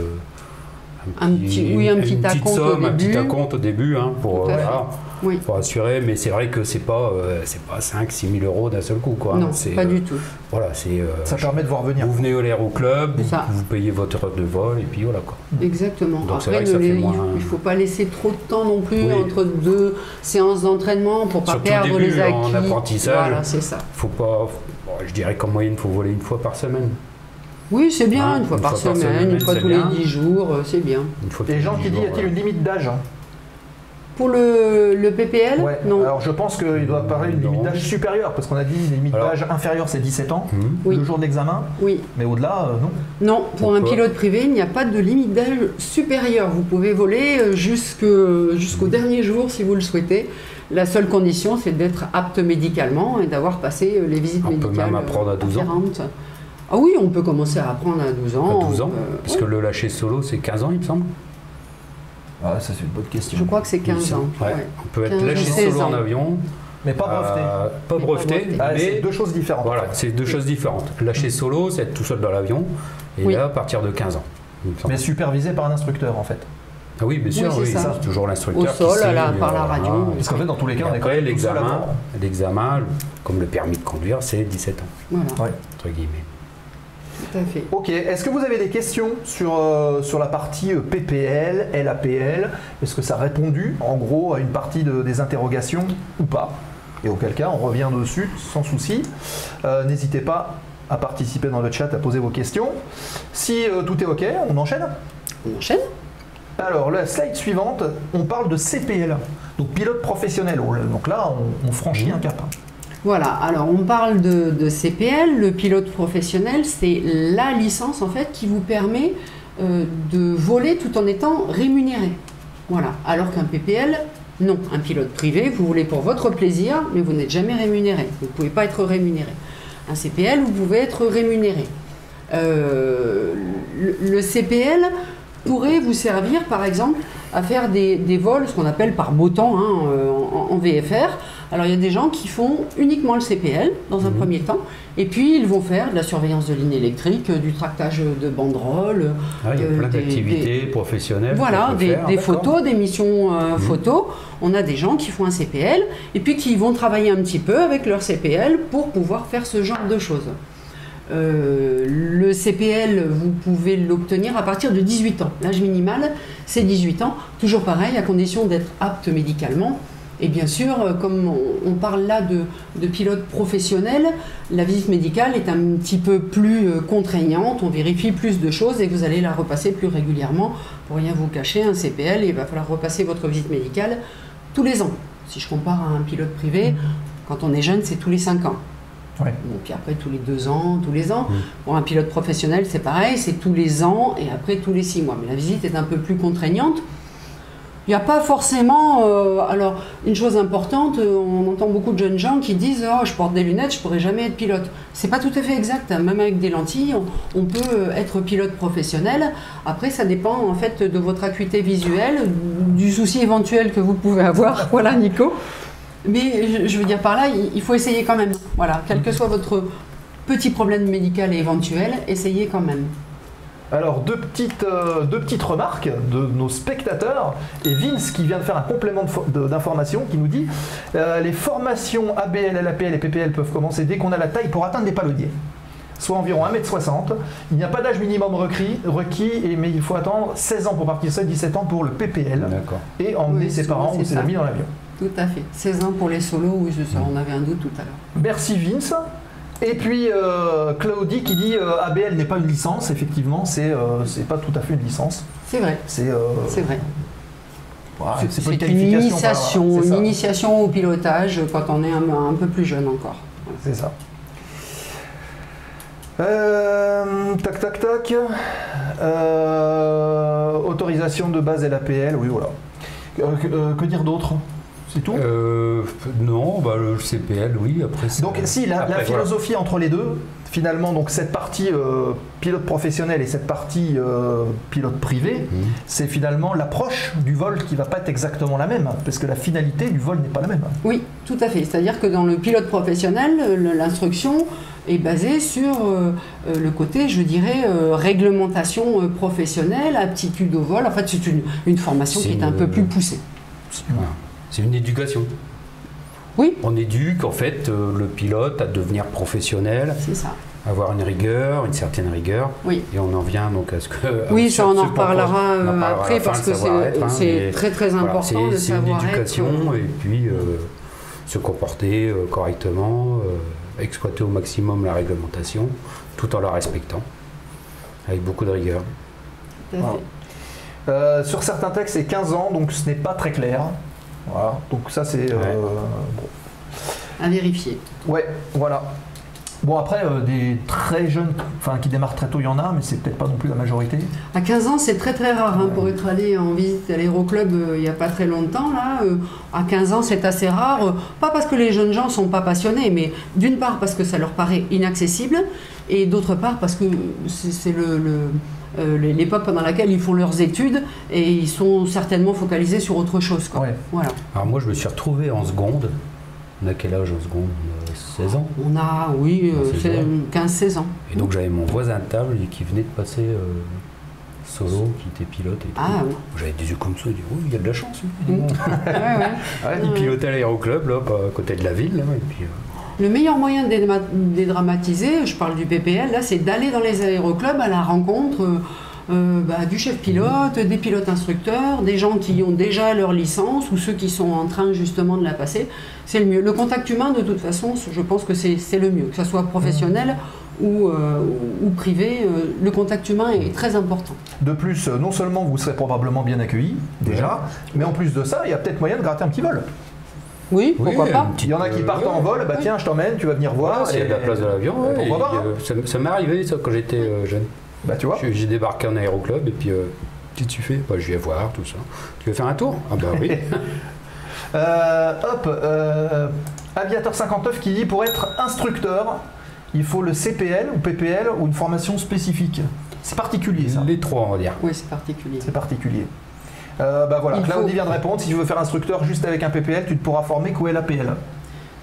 [SPEAKER 5] acompte au début pour assurer, mais c'est vrai que c'est pas 5-6 000 € d'un seul coup quoi.
[SPEAKER 6] Non, pas du tout.
[SPEAKER 4] Voilà, ça permet de voir venir.
[SPEAKER 5] Vous venez au l'aéroclub, vous payez votre heure de vol et puis voilà quoi.
[SPEAKER 6] Exactement.
[SPEAKER 5] Donc
[SPEAKER 6] après, il ne faut pas laisser trop de temps non plus entre 2 séances d'entraînement pour pas perdre les acquis.
[SPEAKER 5] En apprentissage,
[SPEAKER 6] voilà, c'est ça.
[SPEAKER 5] Faut pas, je dirais qu'en moyenne, il faut voler 1 fois par semaine.
[SPEAKER 6] Oui, c'est bien, 1 fois par semaine, 1 fois tous les 10 jours, c'est bien.
[SPEAKER 4] Les gens qui disent, y a-t-il une limite d'âge
[SPEAKER 6] Pour le PPL, non.
[SPEAKER 4] Alors je pense qu'il doit parler d'une limite d'âge supérieure, parce qu'on a dit une limite d'âge inférieure, c'est 17 ans, le jour de l'examen, mais au-delà, non.
[SPEAKER 6] Non, pour un pilote privé, il n'y a pas de limite d'âge supérieure. Vous pouvez voler jusqu'au dernier jour si vous le souhaitez. La seule condition, c'est d'être apte médicalement et d'avoir passé les visites médicales.
[SPEAKER 5] On peut même apprendre à 12 ans.
[SPEAKER 6] Ah oui, on peut commencer à apprendre à 12 ans.
[SPEAKER 5] À 12 ans, parce que le lâcher solo, c'est 15 ans, il me semble.
[SPEAKER 4] Ah, ça c'est une bonne question.
[SPEAKER 6] Je crois que c'est 15 ans.
[SPEAKER 5] Ouais. Ouais. On peut être lâché solo en avion.
[SPEAKER 4] Mais pas breveté.
[SPEAKER 5] Pas breveté,
[SPEAKER 4] mais c'est deux choses différentes.
[SPEAKER 5] Voilà, c'est deux choses différentes. Lâcher solo, c'est être tout seul dans l'avion, et là, à partir de 15 ans.
[SPEAKER 4] Mais supervisé par un instructeur, en fait.
[SPEAKER 5] Ah oui, bien sûr, c'est toujours l'instructeur
[SPEAKER 6] qui signe, par la radio.
[SPEAKER 4] Parce qu'en fait, dans tous les cas, on est
[SPEAKER 5] après, l'examen, comme le permis de conduire, c'est 17 ans.
[SPEAKER 6] Voilà.
[SPEAKER 4] Ouais.
[SPEAKER 5] Entre guillemets.
[SPEAKER 6] Tout à fait.
[SPEAKER 4] Ok, est-ce que vous avez des questions sur la partie PPL, LAPL? Est-ce que ça a répondu, en gros, à une partie des interrogations ou pas? Et auquel cas, on revient dessus sans souci. N'hésitez pas à participer dans le chat, à poser vos questions. Si tout est ok, on enchaîne?
[SPEAKER 6] On enchaîne.
[SPEAKER 4] Alors, la slide suivante, on parle de CPL, donc pilote professionnel. Donc là, on franchit un cap.
[SPEAKER 6] Voilà, alors on parle de CPL, le pilote professionnel, c'est la licence en fait qui vous permet de voler tout en étant rémunéré. Voilà, alors qu'un PPL, non, un pilote privé, vous voulez pour votre plaisir, mais vous n'êtes jamais rémunéré, vous ne pouvez pas être rémunéré. Un CPL, vous pouvez être rémunéré. Le CPL pourrait vous servir par exemple à faire des vols, ce qu'on appelle par beau temps en VFR. Alors il y a des gens qui font uniquement le CPL dans un premier temps, et puis ils vont faire de la surveillance de ligne électrique, du tractage de banderoles.
[SPEAKER 5] Il y a plein d'activités professionnelles.
[SPEAKER 6] Voilà, des photos, des missions photos. On a des gens qui font un CPL, et puis qui vont travailler un petit peu avec leur CPL pour pouvoir faire ce genre de choses. Le CPL, vous pouvez l'obtenir à partir de 18 ans. L'âge minimal, c'est 18 ans. Toujours pareil, à condition d'être apte médicalement. Et bien sûr, comme on parle là de pilote professionnel, la visite médicale est un petit peu plus contraignante. On vérifie plus de choses et vous allez la repasser plus régulièrement. Pour rien vous cacher, un CPL, il va falloir repasser votre visite médicale tous les ans. Si je compare à un pilote privé, quand on est jeune, c'est tous les 5 ans.
[SPEAKER 4] Ouais.
[SPEAKER 6] Donc, puis après, tous les 2 ans, tous les ans. Pour un pilote professionnel, c'est pareil, c'est tous les ans et après tous les 6 mois. Mais la visite est un peu plus contraignante. Il n'y a pas forcément... alors, une chose importante, on entend beaucoup de jeunes gens qui disent « Oh, je porte des lunettes, je ne pourrai jamais être pilote ». C'est pas tout à fait exact. Même avec des lentilles, on peut être pilote professionnel. Après, ça dépend en fait de votre acuité visuelle, du souci éventuel que vous pouvez avoir. Voilà, Nico. Mais je veux dire par là, il faut essayer quand même. Voilà, quel que soit votre petit problème médical éventuel, essayez quand même.
[SPEAKER 4] Alors, deux petites remarques de nos spectateurs. Et Vince qui vient de faire un complément d'information qui nous dit les formations ABL, LAPL et PPL peuvent commencer dès qu'on a la taille pour atteindre les palonniers, soit environ 1m60. Il n'y a pas d'âge minimum requis, mais il faut attendre 16 ans pour partir seul, 17 ans pour le PPL. Et emmener ses parents ou ses amis dans l'avion.
[SPEAKER 6] Tout à fait. 16 ans pour les solos, oui, c'est ça, on avait un doute tout à l'heure.
[SPEAKER 4] Merci Vince. Et puis Claudie qui dit ABL n'est pas une licence, effectivement, c'est pas tout à fait une licence.
[SPEAKER 6] C'est vrai.
[SPEAKER 4] C'est
[SPEAKER 6] vrai.
[SPEAKER 4] Voilà,
[SPEAKER 6] c'est une initiation au pilotage quand on est un peu plus jeune encore.
[SPEAKER 4] C'est ça. Tac tac tac. Autorisation de base LAPL, oui voilà. Que dire d'autre? C'est tout?
[SPEAKER 5] Non, bah, le CPL, oui. Après,
[SPEAKER 4] donc si, la philosophie entre les deux, finalement, donc cette partie pilote professionnel et cette partie pilote privé, c'est finalement l'approche du vol qui ne va pas être exactement la même, parce que la finalité du vol n'est pas la même.
[SPEAKER 6] Oui, tout à fait. C'est-à-dire que dans le pilote professionnel, l'instruction est basée sur le côté, je dirais, réglementation professionnelle, aptitude au vol. En fait, c'est une formation qui est un peu plus poussée.
[SPEAKER 5] C'est une éducation.
[SPEAKER 6] Oui.
[SPEAKER 5] On éduque en fait le pilote à devenir professionnel.
[SPEAKER 6] C'est ça.
[SPEAKER 5] Avoir une rigueur, une certaine rigueur.
[SPEAKER 6] Oui.
[SPEAKER 5] Et on en vient donc à ce que...
[SPEAKER 6] Oui, ça on en reparlera après parce que c'est très très important de savoir-être.
[SPEAKER 5] C'est une éducation et puis se comporter correctement, exploiter au maximum la réglementation tout en la respectant, avec beaucoup de rigueur.
[SPEAKER 6] Tout à
[SPEAKER 4] fait. Sur certains textes, c'est 15 ans, donc ce n'est pas très clair. Voilà, donc ça c'est...
[SPEAKER 6] à vérifier.
[SPEAKER 4] Ouais, voilà. Bon après, des très jeunes, enfin qui démarrent très tôt, il y en a, mais c'est peut-être pas non plus la majorité.
[SPEAKER 6] À 15 ans, c'est très très rare pour être allé en visite à l'aéroclub il n'y a pas très longtemps. Là, à 15 ans, c'est assez rare. Pas parce que les jeunes gens ne sont pas passionnés, mais d'une part parce que ça leur paraît inaccessible, et d'autre part parce que c'est l'époque pendant laquelle ils font leurs études et ils sont certainement focalisés sur autre chose. Quoi.
[SPEAKER 4] Ouais.
[SPEAKER 6] Voilà.
[SPEAKER 5] Alors moi, je me suis retrouvé en seconde. On a quel âge en seconde? 16 ans.
[SPEAKER 6] On a, oui, 15-16 ans.
[SPEAKER 5] Et donc j'avais mon voisin de table qui venait de passer solo, qui était pilote et tout.
[SPEAKER 6] Ah oui.
[SPEAKER 5] J'avais des yeux comme ça, je dis, oh, il y a de la chance. Il pilotait à l'aéroclub, là, à côté de la ville. Là, et puis,
[SPEAKER 6] Le meilleur moyen de dédramatiser, je parle du PPL, là, c'est d'aller dans les aéroclubs à la rencontre du chef pilote, des pilotes instructeurs, des gens qui ont déjà leur licence ou ceux qui sont en train justement de la passer. C'est le mieux. Le contact humain, de toute façon, je pense que c'est le mieux, que ce soit professionnel ou privé, le contact humain est très important.
[SPEAKER 4] De plus, non seulement vous serez probablement bien accueillis, déjà, mais en plus de ça, il y a peut-être moyen de gratter un petit vol.
[SPEAKER 6] Oui, pourquoi pas.
[SPEAKER 4] Il y en a qui partent en vol, bah tiens, je t'emmène, tu vas venir voir.
[SPEAKER 5] S'il y a de la place de l'avion,
[SPEAKER 4] pourquoi pas,
[SPEAKER 5] ça m'est arrivé ça quand j'étais jeune.
[SPEAKER 4] Bah tu vois.
[SPEAKER 5] J'ai débarqué en aéroclub et puis qu'est-ce que tu fais? Bah, je viens voir tout ça. Tu veux faire un tour? Ah bah oui.
[SPEAKER 4] Aviateur 59 qui dit pour être instructeur, il faut le CPL ou PPL ou une formation spécifique. C'est particulier ça.
[SPEAKER 5] Les trois, on va dire.
[SPEAKER 6] Oui, c'est particulier.
[SPEAKER 4] C'est particulier. Bah voilà, Claudie vient de répondre, si tu veux faire instructeur juste avec un PPL, tu ne pourras former qu'au LAPL.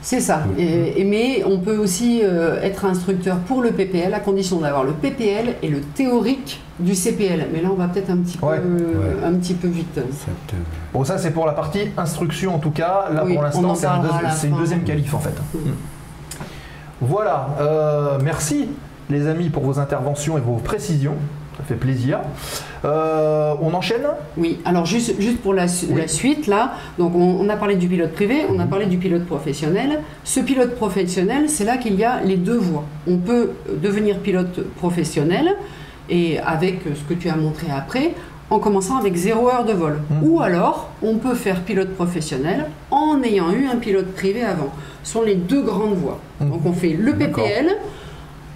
[SPEAKER 6] C'est ça, mais on peut aussi être instructeur pour le PPL à condition d'avoir le PPL et le théorique du CPL. Mais là, on va peut-être un petit peu vite.
[SPEAKER 4] Bon, ça c'est pour la partie instruction en tout cas. Là pour l'instant, c'est une deuxième qualif en fait. Voilà, merci les amis pour vos interventions et vos précisions. Ça fait plaisir. On enchaîne?
[SPEAKER 6] Oui, alors juste pour la suite, là, donc on a parlé du pilote privé, on a parlé du pilote professionnel. Ce pilote professionnel, c'est là qu'il y a les deux voies. On peut devenir pilote professionnel, et avec ce que tu as montré après, en commençant avec 0 heure de vol. Ou alors, on peut faire pilote professionnel en ayant eu un pilote privé avant. Ce sont les deux grandes voies. Donc on fait le PPL,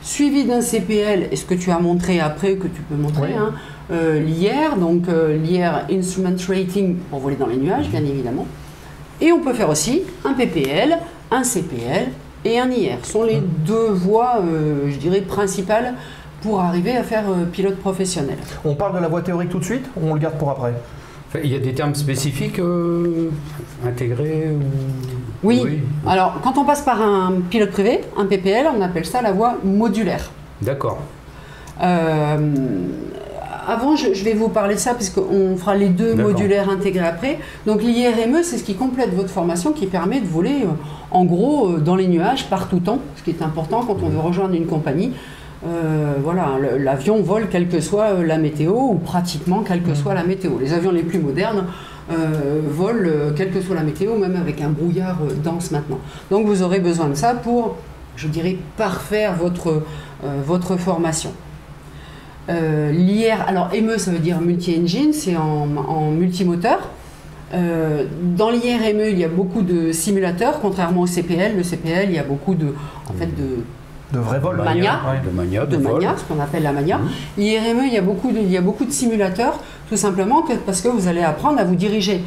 [SPEAKER 6] suivi d'un CPL, et ce que tu as montré après, que tu peux montrer, l'IR, donc l'IR Instrument Rating pour voler dans les nuages, bien évidemment. Et on peut faire aussi un PPL, un CPL et un IR. Ce sont les deux voies, je dirais, principales pour arriver à faire pilote professionnel. On
[SPEAKER 4] parle de la voie théorique tout de suite ou on le garde pour après?
[SPEAKER 5] Il y a des termes spécifiques intégrés
[SPEAKER 6] Oui. Alors quand on passe par un pilote privé, un PPL, on appelle ça la voie modulaire.
[SPEAKER 5] D'accord.
[SPEAKER 6] Avant, je vais vous parler de ça puisqu'on fera les deux modulaires intégrés après. Donc l'IRME, c'est ce qui complète votre formation, qui permet de voler en gros dans les nuages par tout temps, ce qui est important quand on veut rejoindre une compagnie. Voilà, l'avion vole quelle que soit la météo ou pratiquement quelle que soit la météo. Les avions les plus modernes volent quelle que soit la météo, même avec un brouillard dense maintenant. Donc vous aurez besoin de ça pour, je dirais, parfaire votre formation. L'IR, alors ME ça veut dire multi-engine, c'est en multimoteur. Dans l'IRME, il y a beaucoup de simulateurs, contrairement au CPL. Le CPL, il y a beaucoup de
[SPEAKER 4] vrais vols,
[SPEAKER 6] de mania, ce qu'on appelle la mania. L'IRME, il y a beaucoup de simulateurs, tout simplement parce que vous allez apprendre à vous diriger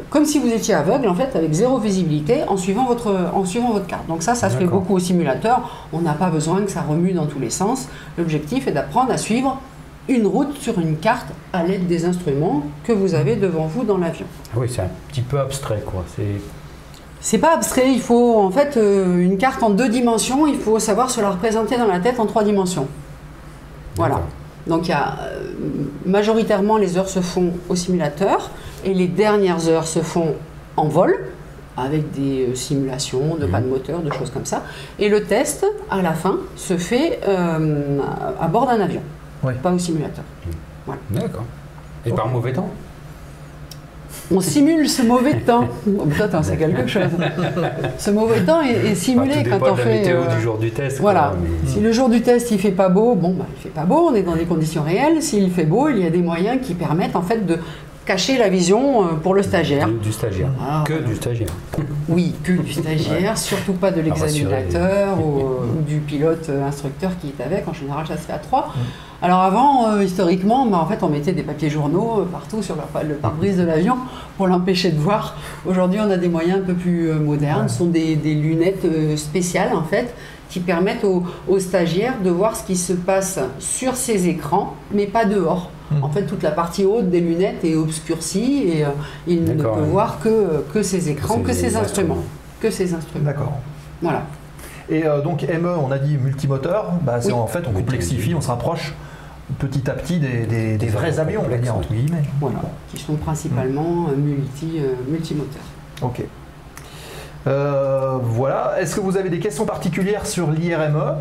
[SPEAKER 6] comme si vous étiez aveugle, en fait, avec zéro visibilité, en suivant votre carte. Donc ça se fait beaucoup au simulateur. On n'a pas besoin que ça remue dans tous les sens. L'objectif est d'apprendre à suivre une route sur une carte à l'aide des instruments que vous avez devant vous dans l'avion.
[SPEAKER 5] Oui, c'est un petit peu abstrait, quoi.
[SPEAKER 6] C'est pas abstrait, il faut en fait une carte en 2 dimensions, il faut savoir se la représenter dans la tête en 3 dimensions. Voilà. Donc il y a majoritairement les heures se font au simulateur et les dernières heures se font en vol avec des simulations de panne moteur, de choses comme ça. Et le test à la fin se fait à bord d'un avion, pas au simulateur. Voilà.
[SPEAKER 5] D'accord. Et par mauvais temps?
[SPEAKER 6] On simule ce mauvais temps. Attends, c'est quelque chose. Ce mauvais temps est simulé quand on fait.
[SPEAKER 5] La météo du jour du test.
[SPEAKER 6] Voilà. Si le jour du test il fait pas beau, bon bah il fait pas beau. On est dans des conditions réelles. S'il fait beau, il y a des moyens qui permettent en fait de cacher la vision pour le stagiaire.
[SPEAKER 5] Du stagiaire. Du stagiaire.
[SPEAKER 6] Oui, que du stagiaire. Surtout pas de l'examinateur. pilote instructeur qui est avec. En général, ça se fait à 3. Alors avant, historiquement, en fait, on mettait des papiers journaux partout sur le pare-brise de l'avion pour l'empêcher de voir. Aujourd'hui, on a des moyens un peu plus modernes. Ce sont des lunettes spéciales, en fait, qui permettent aux stagiaires de voir ce qui se passe sur ces écrans, mais pas dehors. En fait, toute la partie haute des lunettes est obscurcie et il ne peut voir que ces écrans, que ces instruments. Que ces instruments.
[SPEAKER 4] D'accord.
[SPEAKER 6] Voilà.
[SPEAKER 4] Et donc ME, on a dit multimoteur, c'est en fait on complexifie, on se rapproche petit à petit des vrais avions, on va dire, entre guillemets.
[SPEAKER 6] Voilà, qui sont principalement multimoteurs.
[SPEAKER 4] Ok. Voilà, est-ce que vous avez des questions particulières sur l'IRME?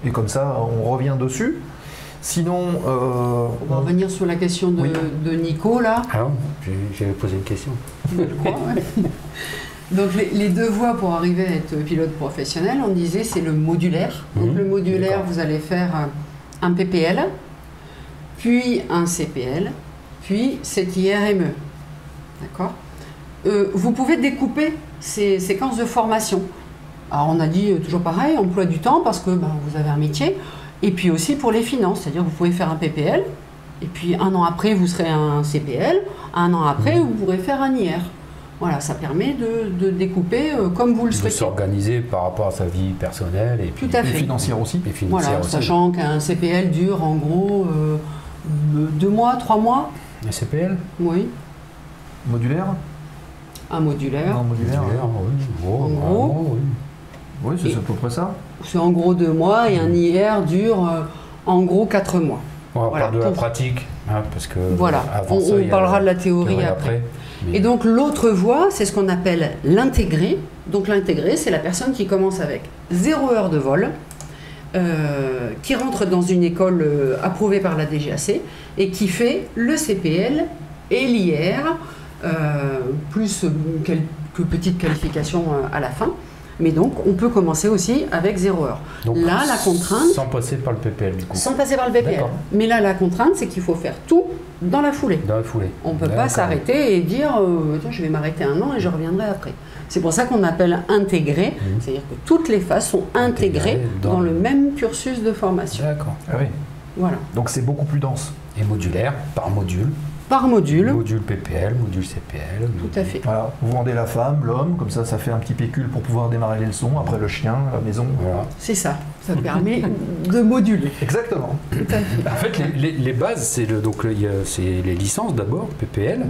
[SPEAKER 4] Et comme ça, on revient dessus. Sinon...
[SPEAKER 6] on va revenir sur la question de Nico, là.
[SPEAKER 5] Ah non, j'avais posé une question.
[SPEAKER 6] Je crois, ouais. Donc les deux voies pour arriver à être pilote professionnel, on disait c'est le modulaire. Donc le modulaire, vous allez faire un PPL, puis un CPL, puis cet IRME. D'accord. Vous pouvez découper ces séquences de formation. Alors on a dit toujours pareil, emploi du temps parce que vous avez un métier, et puis aussi pour les finances, c'est-à-dire vous pouvez faire un PPL, et puis un an après vous serez un CPL, un an après vous pourrez faire un IR. Voilà, ça permet de découper comme vous le souhaitez.
[SPEAKER 5] De s'organiser par rapport à sa vie personnelle et puis
[SPEAKER 6] tout à fait.
[SPEAKER 4] Financière aussi.
[SPEAKER 5] Et financière
[SPEAKER 6] voilà,
[SPEAKER 5] aussi.
[SPEAKER 6] Sachant qu'un CPL dure en gros 2 mois, 3 mois.
[SPEAKER 5] Un CPL?
[SPEAKER 6] Oui.
[SPEAKER 4] Modulaire?
[SPEAKER 6] Un modulaire.
[SPEAKER 4] Non, modulaire.
[SPEAKER 5] Oui.
[SPEAKER 6] En gros.
[SPEAKER 4] Oui, c'est à peu près ça.
[SPEAKER 6] C'est en gros 2 mois et un IR dure en gros 4 mois.
[SPEAKER 5] On va parler de la pratique, parce que
[SPEAKER 6] voilà.
[SPEAKER 5] avant ça,
[SPEAKER 6] on parlera de la théorie après.
[SPEAKER 5] Mais...
[SPEAKER 6] Et donc l'autre voie, c'est ce qu'on appelle l'intégré. Donc l'intégré, c'est la personne qui commence avec 0 heure de vol, qui rentre dans une école approuvée par la DGAC et qui fait le CPL et l'IR, plus quelques petites qualifications à la fin. Mais donc, on peut commencer aussi avec 0 heure.
[SPEAKER 5] Donc,
[SPEAKER 6] là, la contrainte...
[SPEAKER 5] Sans passer par le PPL, du coup.
[SPEAKER 6] Sans passer par le PPL. Mais là, la contrainte, c'est qu'il faut faire tout dans la foulée.
[SPEAKER 5] Dans la foulée.
[SPEAKER 6] On ne peut pas s'arrêter et dire tiens, je vais m'arrêter 1 an et je reviendrai après. C'est pour ça qu'on appelle intégré. C'est-à-dire que toutes les phases sont intégrées dans le même cursus de formation.
[SPEAKER 5] D'accord.
[SPEAKER 4] Ah oui.
[SPEAKER 6] Voilà.
[SPEAKER 4] Donc, c'est beaucoup plus dense.
[SPEAKER 5] Et modulaire, par module.
[SPEAKER 6] Par module.
[SPEAKER 5] Module PPL, module CPL.
[SPEAKER 6] Tout à fait.
[SPEAKER 4] Voilà. Vous vendez la femme, l'homme, comme ça fait un petit pécule pour pouvoir démarrer les leçons, après le chien, la maison.
[SPEAKER 5] Voilà.
[SPEAKER 6] C'est ça. Ça permet de moduler.
[SPEAKER 4] Exactement.
[SPEAKER 6] Tout à fait.
[SPEAKER 5] En fait, les bases, c'est les licences d'abord, PPL,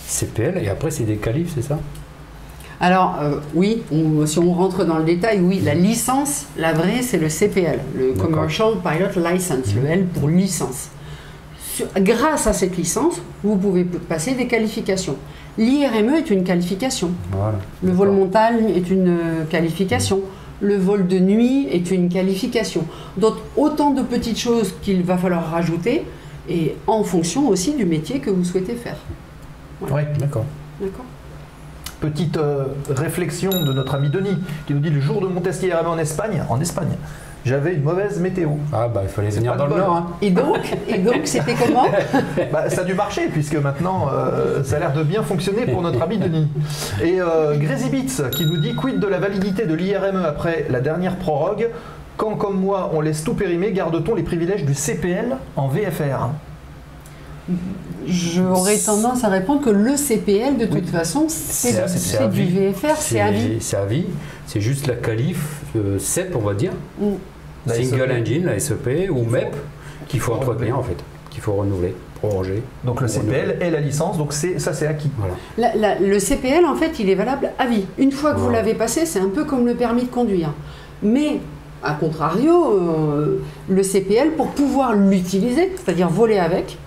[SPEAKER 5] CPL, et après c'est des qualifs, c'est ça?
[SPEAKER 6] Alors, oui, si on rentre dans le détail, oui, la licence, la vraie, c'est le CPL, le Commercial Pilot License, le L pour licence. Grâce à cette licence, vous pouvez passer des qualifications. L'IRME est une qualification.
[SPEAKER 5] Voilà.
[SPEAKER 6] Le vol montagne est une qualification. Le vol de nuit est une qualification. Donc, autant de petites choses qu'il va falloir rajouter, et en fonction aussi du métier que vous souhaitez faire.
[SPEAKER 4] Voilà. Oui, d'accord.
[SPEAKER 6] D'accord.
[SPEAKER 4] Petite réflexion de notre ami Denis, qui nous dit le jour de mon test IRME en Espagne, j'avais une mauvaise météo.
[SPEAKER 5] Ah il fallait venir dans le Nord. Hein.
[SPEAKER 6] Et donc c'était comment?
[SPEAKER 4] Ça a dû marcher, puisque maintenant, ça a l'air de bien fonctionner pour notre ami Denis. Et Grazy Beats, qui nous dit quid de la validité de l'IRME après la dernière prorogue? Quand, comme moi, on laisse tout périmer, garde-t-on les privilèges du CPL en VFR?
[SPEAKER 6] J'aurais tendance à répondre que le CPL, de toute façon, c'est du VFR, c'est à vie.
[SPEAKER 5] C'est à vie, c'est juste la qualif CEP, on va dire. Single Engine, la SEP, ou MEP, qu'il faut entretenir en fait, qu'il faut renouveler, proroger.
[SPEAKER 4] Donc le CPL est la licence, donc ça c'est acquis.
[SPEAKER 6] Voilà. Le CPL, en fait, il est valable à vie. Une fois que vous l'avez passé, c'est un peu comme le permis de conduire. Mais, à contrario, le CPL, pour pouvoir l'utiliser, c'est-à-dire voler avec,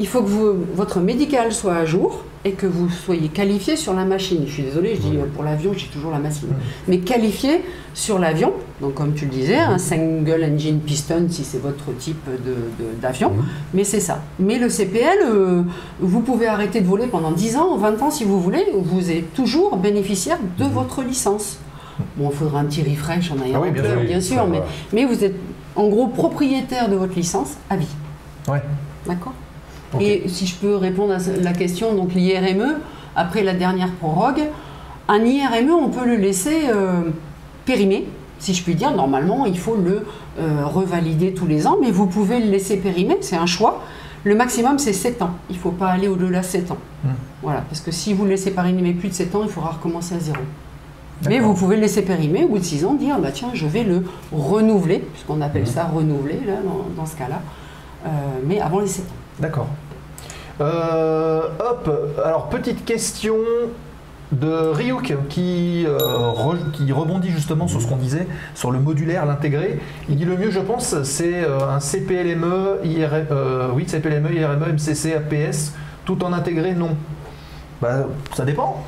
[SPEAKER 6] il faut que votre médical soit à jour et que vous soyez qualifié sur la machine. Je suis désolée, je dis pour l'avion, j'ai toujours la machine. Mais qualifié sur l'avion, donc comme tu le disais, un single engine piston si c'est votre type d'avion, mais c'est ça. Mais le CPL, vous pouvez arrêter de voler pendant 10 ans, 20 ans si vous voulez, vous êtes toujours bénéficiaire de votre licence. Bon, il faudra un petit refresh en ayant bien sûr, mais vous êtes en gros propriétaire de votre licence à vie.
[SPEAKER 4] Ouais.
[SPEAKER 6] D'accord. Et si je peux répondre à la question, donc l'IRME, après la dernière prorogue, un IRME, on peut le laisser périmer si je puis dire. Normalement, il faut le revalider tous les ans, mais vous pouvez le laisser périmer, c'est un choix. Le maximum, c'est 7 ans. Il ne faut pas aller au-delà de 7 ans. Voilà, parce que si vous le laissez périmer plus de 7 ans, il faudra recommencer à 0. Mais vous pouvez le laisser périmer, au bout de 6 ans, dire bah, tiens, je vais le renouveler, puisqu'on appelle ça renouveler là, dans ce cas-là, mais avant les 7 ans.
[SPEAKER 4] D'accord. Alors, petite question de Ryuk qui rebondit justement sur ce qu'on disait, sur le modulaire, l'intégré. Il dit le mieux, je pense, c'est un CPLME, CPLME, IRME, MCC, APS, tout en intégré, non. Bah, ça dépend.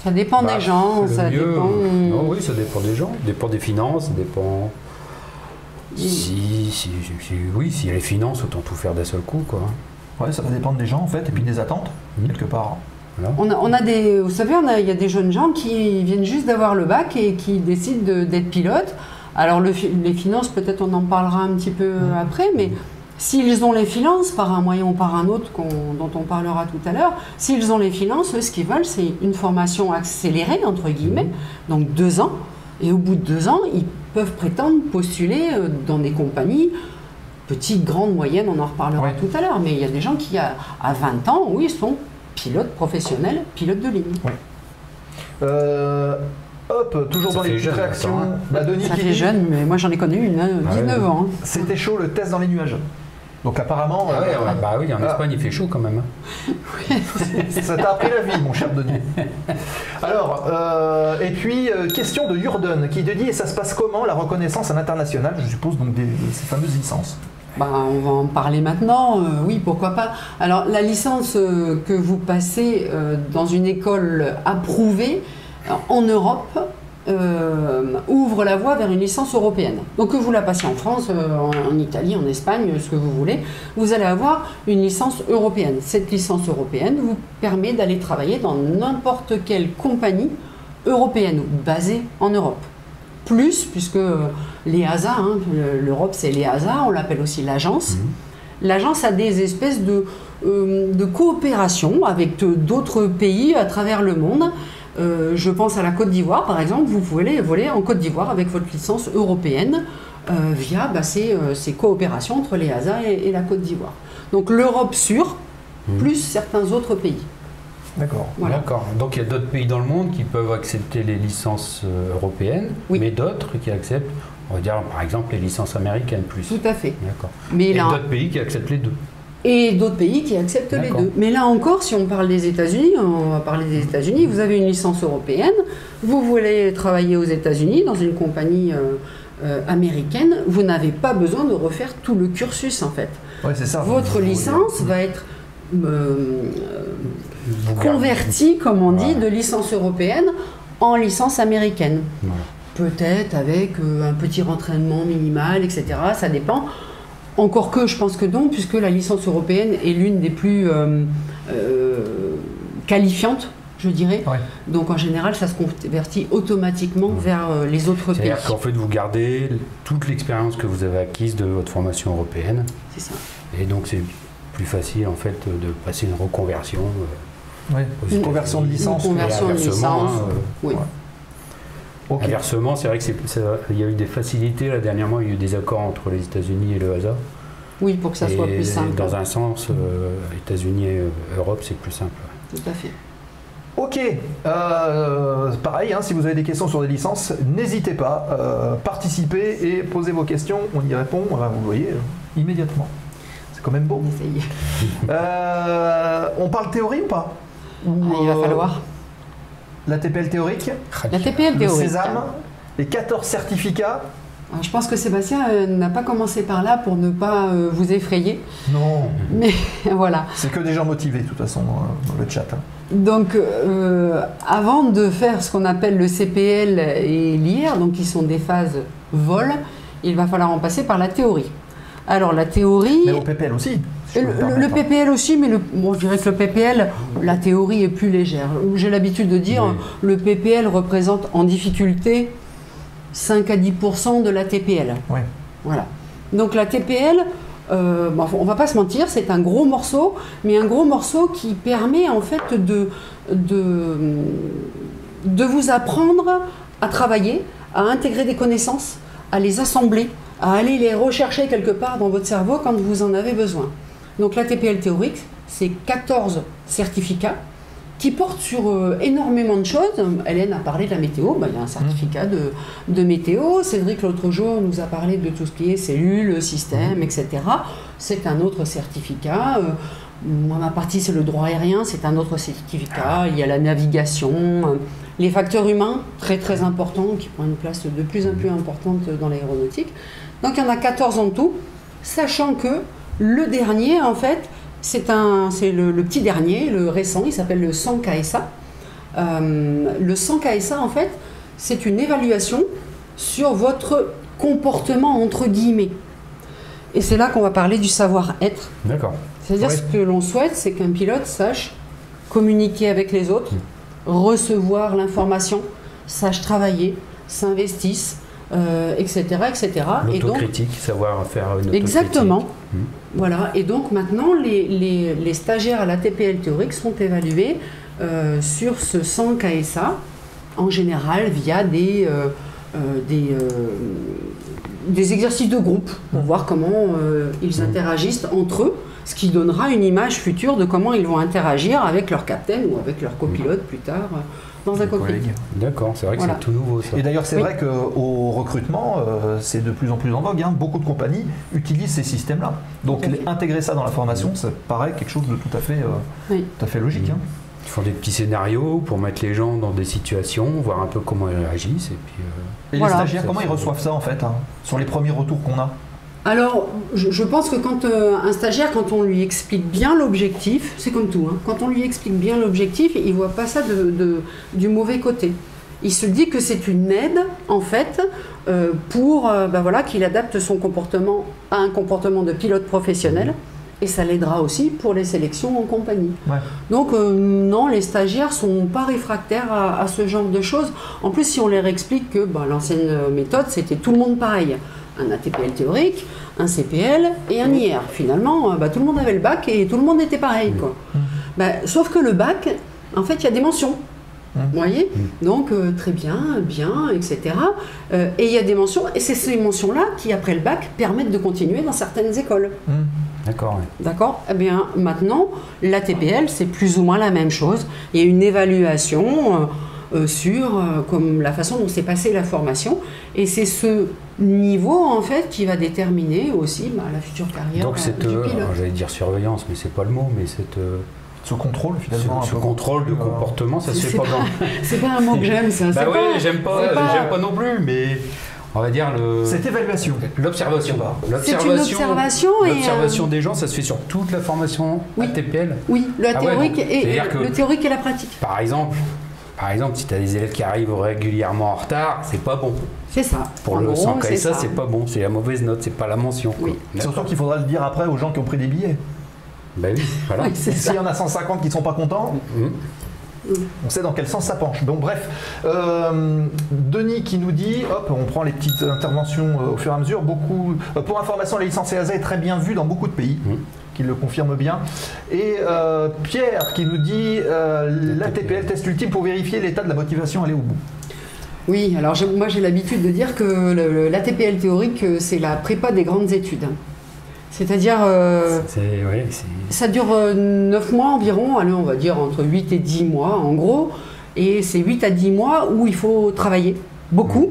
[SPEAKER 6] Ça dépend des gens, ça dépend...
[SPEAKER 5] Non, oui, ça dépend des gens, dépend des finances, ça dépend... Si il y a les finances, autant tout faire d'un seul coup, quoi.
[SPEAKER 4] Ouais, ça va dépendre des gens, en fait, et puis des attentes, quelque part.
[SPEAKER 6] Voilà. On a des... Vous savez, il y a des jeunes gens qui viennent juste d'avoir le bac et qui décident d'être pilotes. Alors, les finances, peut-être on en parlera un petit peu après, mais... S'ils ont les finances, par un moyen ou par un autre dont on parlera tout à l'heure, s'ils ont les finances, eux, ce qu'ils veulent, c'est une formation accélérée, entre guillemets, donc 2 ans. Et au bout de 2 ans, ils peuvent prétendre postuler dans des compagnies, petites, grandes, moyennes, on en reparlera tout à l'heure. Mais il y a des gens qui, à 20 ans, oui, sont pilotes professionnels, pilotes de ligne.
[SPEAKER 4] Toujours dans les petites réactions. Denis
[SPEAKER 6] ça fait jeune, mais moi j'en ai connu une, 19 ans.
[SPEAKER 4] C'était chaud le test dans les nuages. Donc apparemment...
[SPEAKER 5] bah oui, en Espagne il fait chaud quand même.
[SPEAKER 4] Ça t'a appris la vie, mon cher Denis. Alors, et puis, question de Jurden qui te dit, et ça se passe comment la reconnaissance à l'international, je suppose, donc ces fameuses licences?
[SPEAKER 6] On va en parler maintenant, oui, pourquoi pas. Alors, la licence que vous passez dans une école approuvée en Europe, ouvre la voie vers une licence européenne. Donc que vous la passiez en France, en Italie, en Espagne, ce que vous voulez, vous allez avoir une licence européenne. Cette licence européenne vous permet d'aller travailler dans n'importe quelle compagnie européenne basée en Europe. Plus, puisque l'EASA, l'Europe c'est l'EASA, on l'appelle aussi l'agence. L'agence a des espèces de coopération avec d'autres pays à travers le monde. Je pense à la Côte d'Ivoire, par exemple, vous pouvez voler en Côte d'Ivoire avec votre licence européenne via ces coopérations entre l'EASA et la Côte d'Ivoire. Donc l'Europe sûre, plus certains autres pays.
[SPEAKER 4] D'accord.
[SPEAKER 6] Voilà.
[SPEAKER 5] D'accord. Donc il y a d'autres pays dans le monde qui peuvent accepter les licences européennes, mais d'autres qui acceptent, on va dire par exemple, les licences américaines plus.
[SPEAKER 6] Tout à fait.
[SPEAKER 5] D'accord.
[SPEAKER 6] Mais
[SPEAKER 5] et d'autres pays qui acceptent les deux.
[SPEAKER 6] Et d'autres pays qui acceptent les deux. Mais là encore, si on parle des États-Unis, on va parler des États-Unis, vous avez une licence européenne, vous voulez travailler aux États-Unis dans une compagnie américaine, vous n'avez pas besoin de refaire tout le cursus en fait.
[SPEAKER 4] Ouais, c'est ça.
[SPEAKER 6] Votre licence va être convertie, comme on dit, de licence européenne en licence américaine. Peut-être avec un petit entraînement minimal, etc. Ça dépend. Encore que, je pense que non, puisque la licence européenne est l'une des plus qualifiantes, je dirais. Donc en général, ça se convertit automatiquement vers les autres pays.
[SPEAKER 5] C'est-à-dire qu'en fait, vous gardez toute l'expérience que vous avez acquise de votre formation européenne.
[SPEAKER 6] C'est ça.
[SPEAKER 5] Et donc c'est plus facile en fait de passer une reconversion.
[SPEAKER 4] Une conversion de licence.
[SPEAKER 6] Une conversion de licence, oui.
[SPEAKER 4] Okay.
[SPEAKER 5] Inversement, c'est vrai qu'il y a eu des facilités. Là, dernièrement, il y a eu des accords entre les États-Unis et l'EASA.
[SPEAKER 6] Oui, pour que ça soit plus simple.
[SPEAKER 5] Dans un sens, États-Unis et Europe, c'est plus simple.
[SPEAKER 6] Tout à fait.
[SPEAKER 4] Ok, pareil, si vous avez des questions sur des licences, n'hésitez pas, participez et posez vos questions, on y répond, vous voyez, immédiatement. C'est quand même beau. On parle théorie ou pas
[SPEAKER 6] il va falloir.
[SPEAKER 4] La TPL théorique,
[SPEAKER 6] la TPL théorique,
[SPEAKER 4] le Sésame, les 14 certificats.
[SPEAKER 6] Alors, je pense que Sébastien n'a pas commencé par là pour ne pas vous effrayer.
[SPEAKER 4] Non.
[SPEAKER 6] Mais voilà.
[SPEAKER 4] C'est que des gens motivés, de toute façon, dans le chat.
[SPEAKER 6] Donc, avant de faire ce qu'on appelle le CPL et l'IR, donc qui sont des phases vol, il va falloir en passer par la théorie. Alors, la théorie...
[SPEAKER 4] Mais au PPL aussi.
[SPEAKER 6] Le PPL aussi, mais je dirais que le PPL, la théorie est plus légère. J'ai l'habitude de dire, le PPL représente en difficulté 5 à 10% de la TPL.
[SPEAKER 4] Ouais.
[SPEAKER 6] Voilà. Donc la TPL, on va pas se mentir, c'est un gros morceau, mais un gros morceau qui permet en fait de vous apprendre à travailler à intégrer des connaissances, à les assembler, à aller les rechercher quelque part dans votre cerveau quand vous en avez besoin. Donc l'ATPL théorique, c'est 14 certificats qui portent sur énormément de choses. Hélène a parlé de la météo, il y a un certificat de météo. Cédric, l'autre jour, nous a parlé de tout ce qui est cellules, systèmes, etc. C'est un autre certificat. Moi, ma partie, c'est le droit aérien, c'est un autre certificat. Il y a la navigation, les facteurs humains, très très importants, qui prennent une place de plus en plus importante dans l'aéronautique. Donc il y en a 14 en tout, sachant que le dernier, en fait, c'est le petit dernier, le récent, il s'appelle le 100 KSA. Le 100 KSA, en fait, c'est une évaluation sur votre comportement, entre guillemets. Et c'est là qu'on va parler du savoir-être.
[SPEAKER 5] D'accord.
[SPEAKER 6] C'est-à-dire ce que l'on souhaite, c'est qu'un pilote sache communiquer avec les autres, recevoir l'information, sache travailler, s'investisse, etc., etc.
[SPEAKER 5] L'autocritique, savoir faire une autocritique.
[SPEAKER 6] Exactement. Voilà. Et donc maintenant, les stagiaires à l'ATPL théorique sont évalués sur ce 100 KSA, en général via des exercices de groupe pour voir comment ils interagissent entre eux, ce qui donnera une image future de comment ils vont interagir avec leur capitaine ou avec leur copilote plus tard dans un cockpit.
[SPEAKER 5] D'accord, c'est vrai que c'est tout nouveau ça.
[SPEAKER 4] Et d'ailleurs c'est vrai qu'au recrutement, c'est de plus en plus en vogue, beaucoup de compagnies utilisent ces systèmes-là. Donc intégrer ça dans la formation, ça paraît quelque chose de tout à fait logique.
[SPEAKER 5] Ils font des petits scénarios pour mettre les gens dans des situations, voir un peu comment ils réagissent. Et puis,
[SPEAKER 4] les stagiaires, comment ils reçoivent ça en fait, sur les premiers retours qu'on a?
[SPEAKER 6] Alors, je pense que quand un stagiaire, quand on lui explique bien l'objectif, c'est comme tout, quand on lui explique bien l'objectif, il ne voit pas ça du mauvais côté. Il se dit que c'est une aide, en fait, pour qu'il adapte son comportement à un comportement de pilote professionnel, et ça l'aidera aussi pour les sélections en compagnie. Donc, non, les stagiaires ne sont pas réfractaires à ce genre de choses. En plus, si on leur explique que l'ancienne méthode, c'était tout le monde pareil. Un ATPL théorique, un CPL et un IR. Finalement, tout le monde avait le bac et tout le monde était pareil. Sauf que le bac, en fait, il y a des mentions. Vous voyez? Donc, très bien, bien, etc. Et il y a des mentions, et c'est ces mentions-là qui, après le bac, permettent de continuer dans certaines écoles.
[SPEAKER 5] D'accord.
[SPEAKER 6] D'accord. Eh bien, maintenant, l'ATPL, c'est plus ou moins la même chose. Il y a une évaluation sur comme la façon dont s'est passée la formation, et c'est ce niveau en fait qui va déterminer aussi la future carrière.
[SPEAKER 5] Donc cette, j'allais dire surveillance, mais c'est pas le mot, mais
[SPEAKER 4] ce contrôle finalement.
[SPEAKER 5] Ce contrôle de comportement, ça se fait pas dans.
[SPEAKER 6] C'est pas un mot que j'aime, ça.
[SPEAKER 5] J'aime pas non plus, mais on va dire
[SPEAKER 4] cette évaluation.
[SPEAKER 5] L'observation.
[SPEAKER 6] C'est une observation.
[SPEAKER 5] L'observation des gens, ça se fait sur toute la formation ATPL.
[SPEAKER 6] Oui, le théorique et la pratique.
[SPEAKER 5] Par exemple, si tu as des élèves qui arrivent régulièrement en retard, c'est pas bon.
[SPEAKER 6] C'est ça.
[SPEAKER 5] Pour le 100 KSA, c'est pas bon. C'est la mauvaise note, c'est pas la mention.
[SPEAKER 6] Oui.
[SPEAKER 4] Surtout qu'il faudra le dire après aux gens qui ont pris des billets.
[SPEAKER 5] Ben oui, voilà.
[SPEAKER 4] S'il y en a 150 qui ne sont pas contents, on sait dans quel sens ça penche. Donc bref, Denis qui nous dit, hop, on prend les petites interventions au fur et à mesure. Pour information, la licence EASA est très bien vue dans beaucoup de pays. Qui le confirme bien. Et Pierre qui nous dit l'ATPL test ultime pour vérifier l'état de la motivation à aller au bout.
[SPEAKER 6] Oui, alors moi j'ai l'habitude de dire que l'ATPL théorique c'est la prépa des grandes études. C'est-à-dire ça dure 9 mois environ, allez, on va dire entre 8 et 10 mois en gros, et c'est 8 à 10 mois où il faut travailler beaucoup.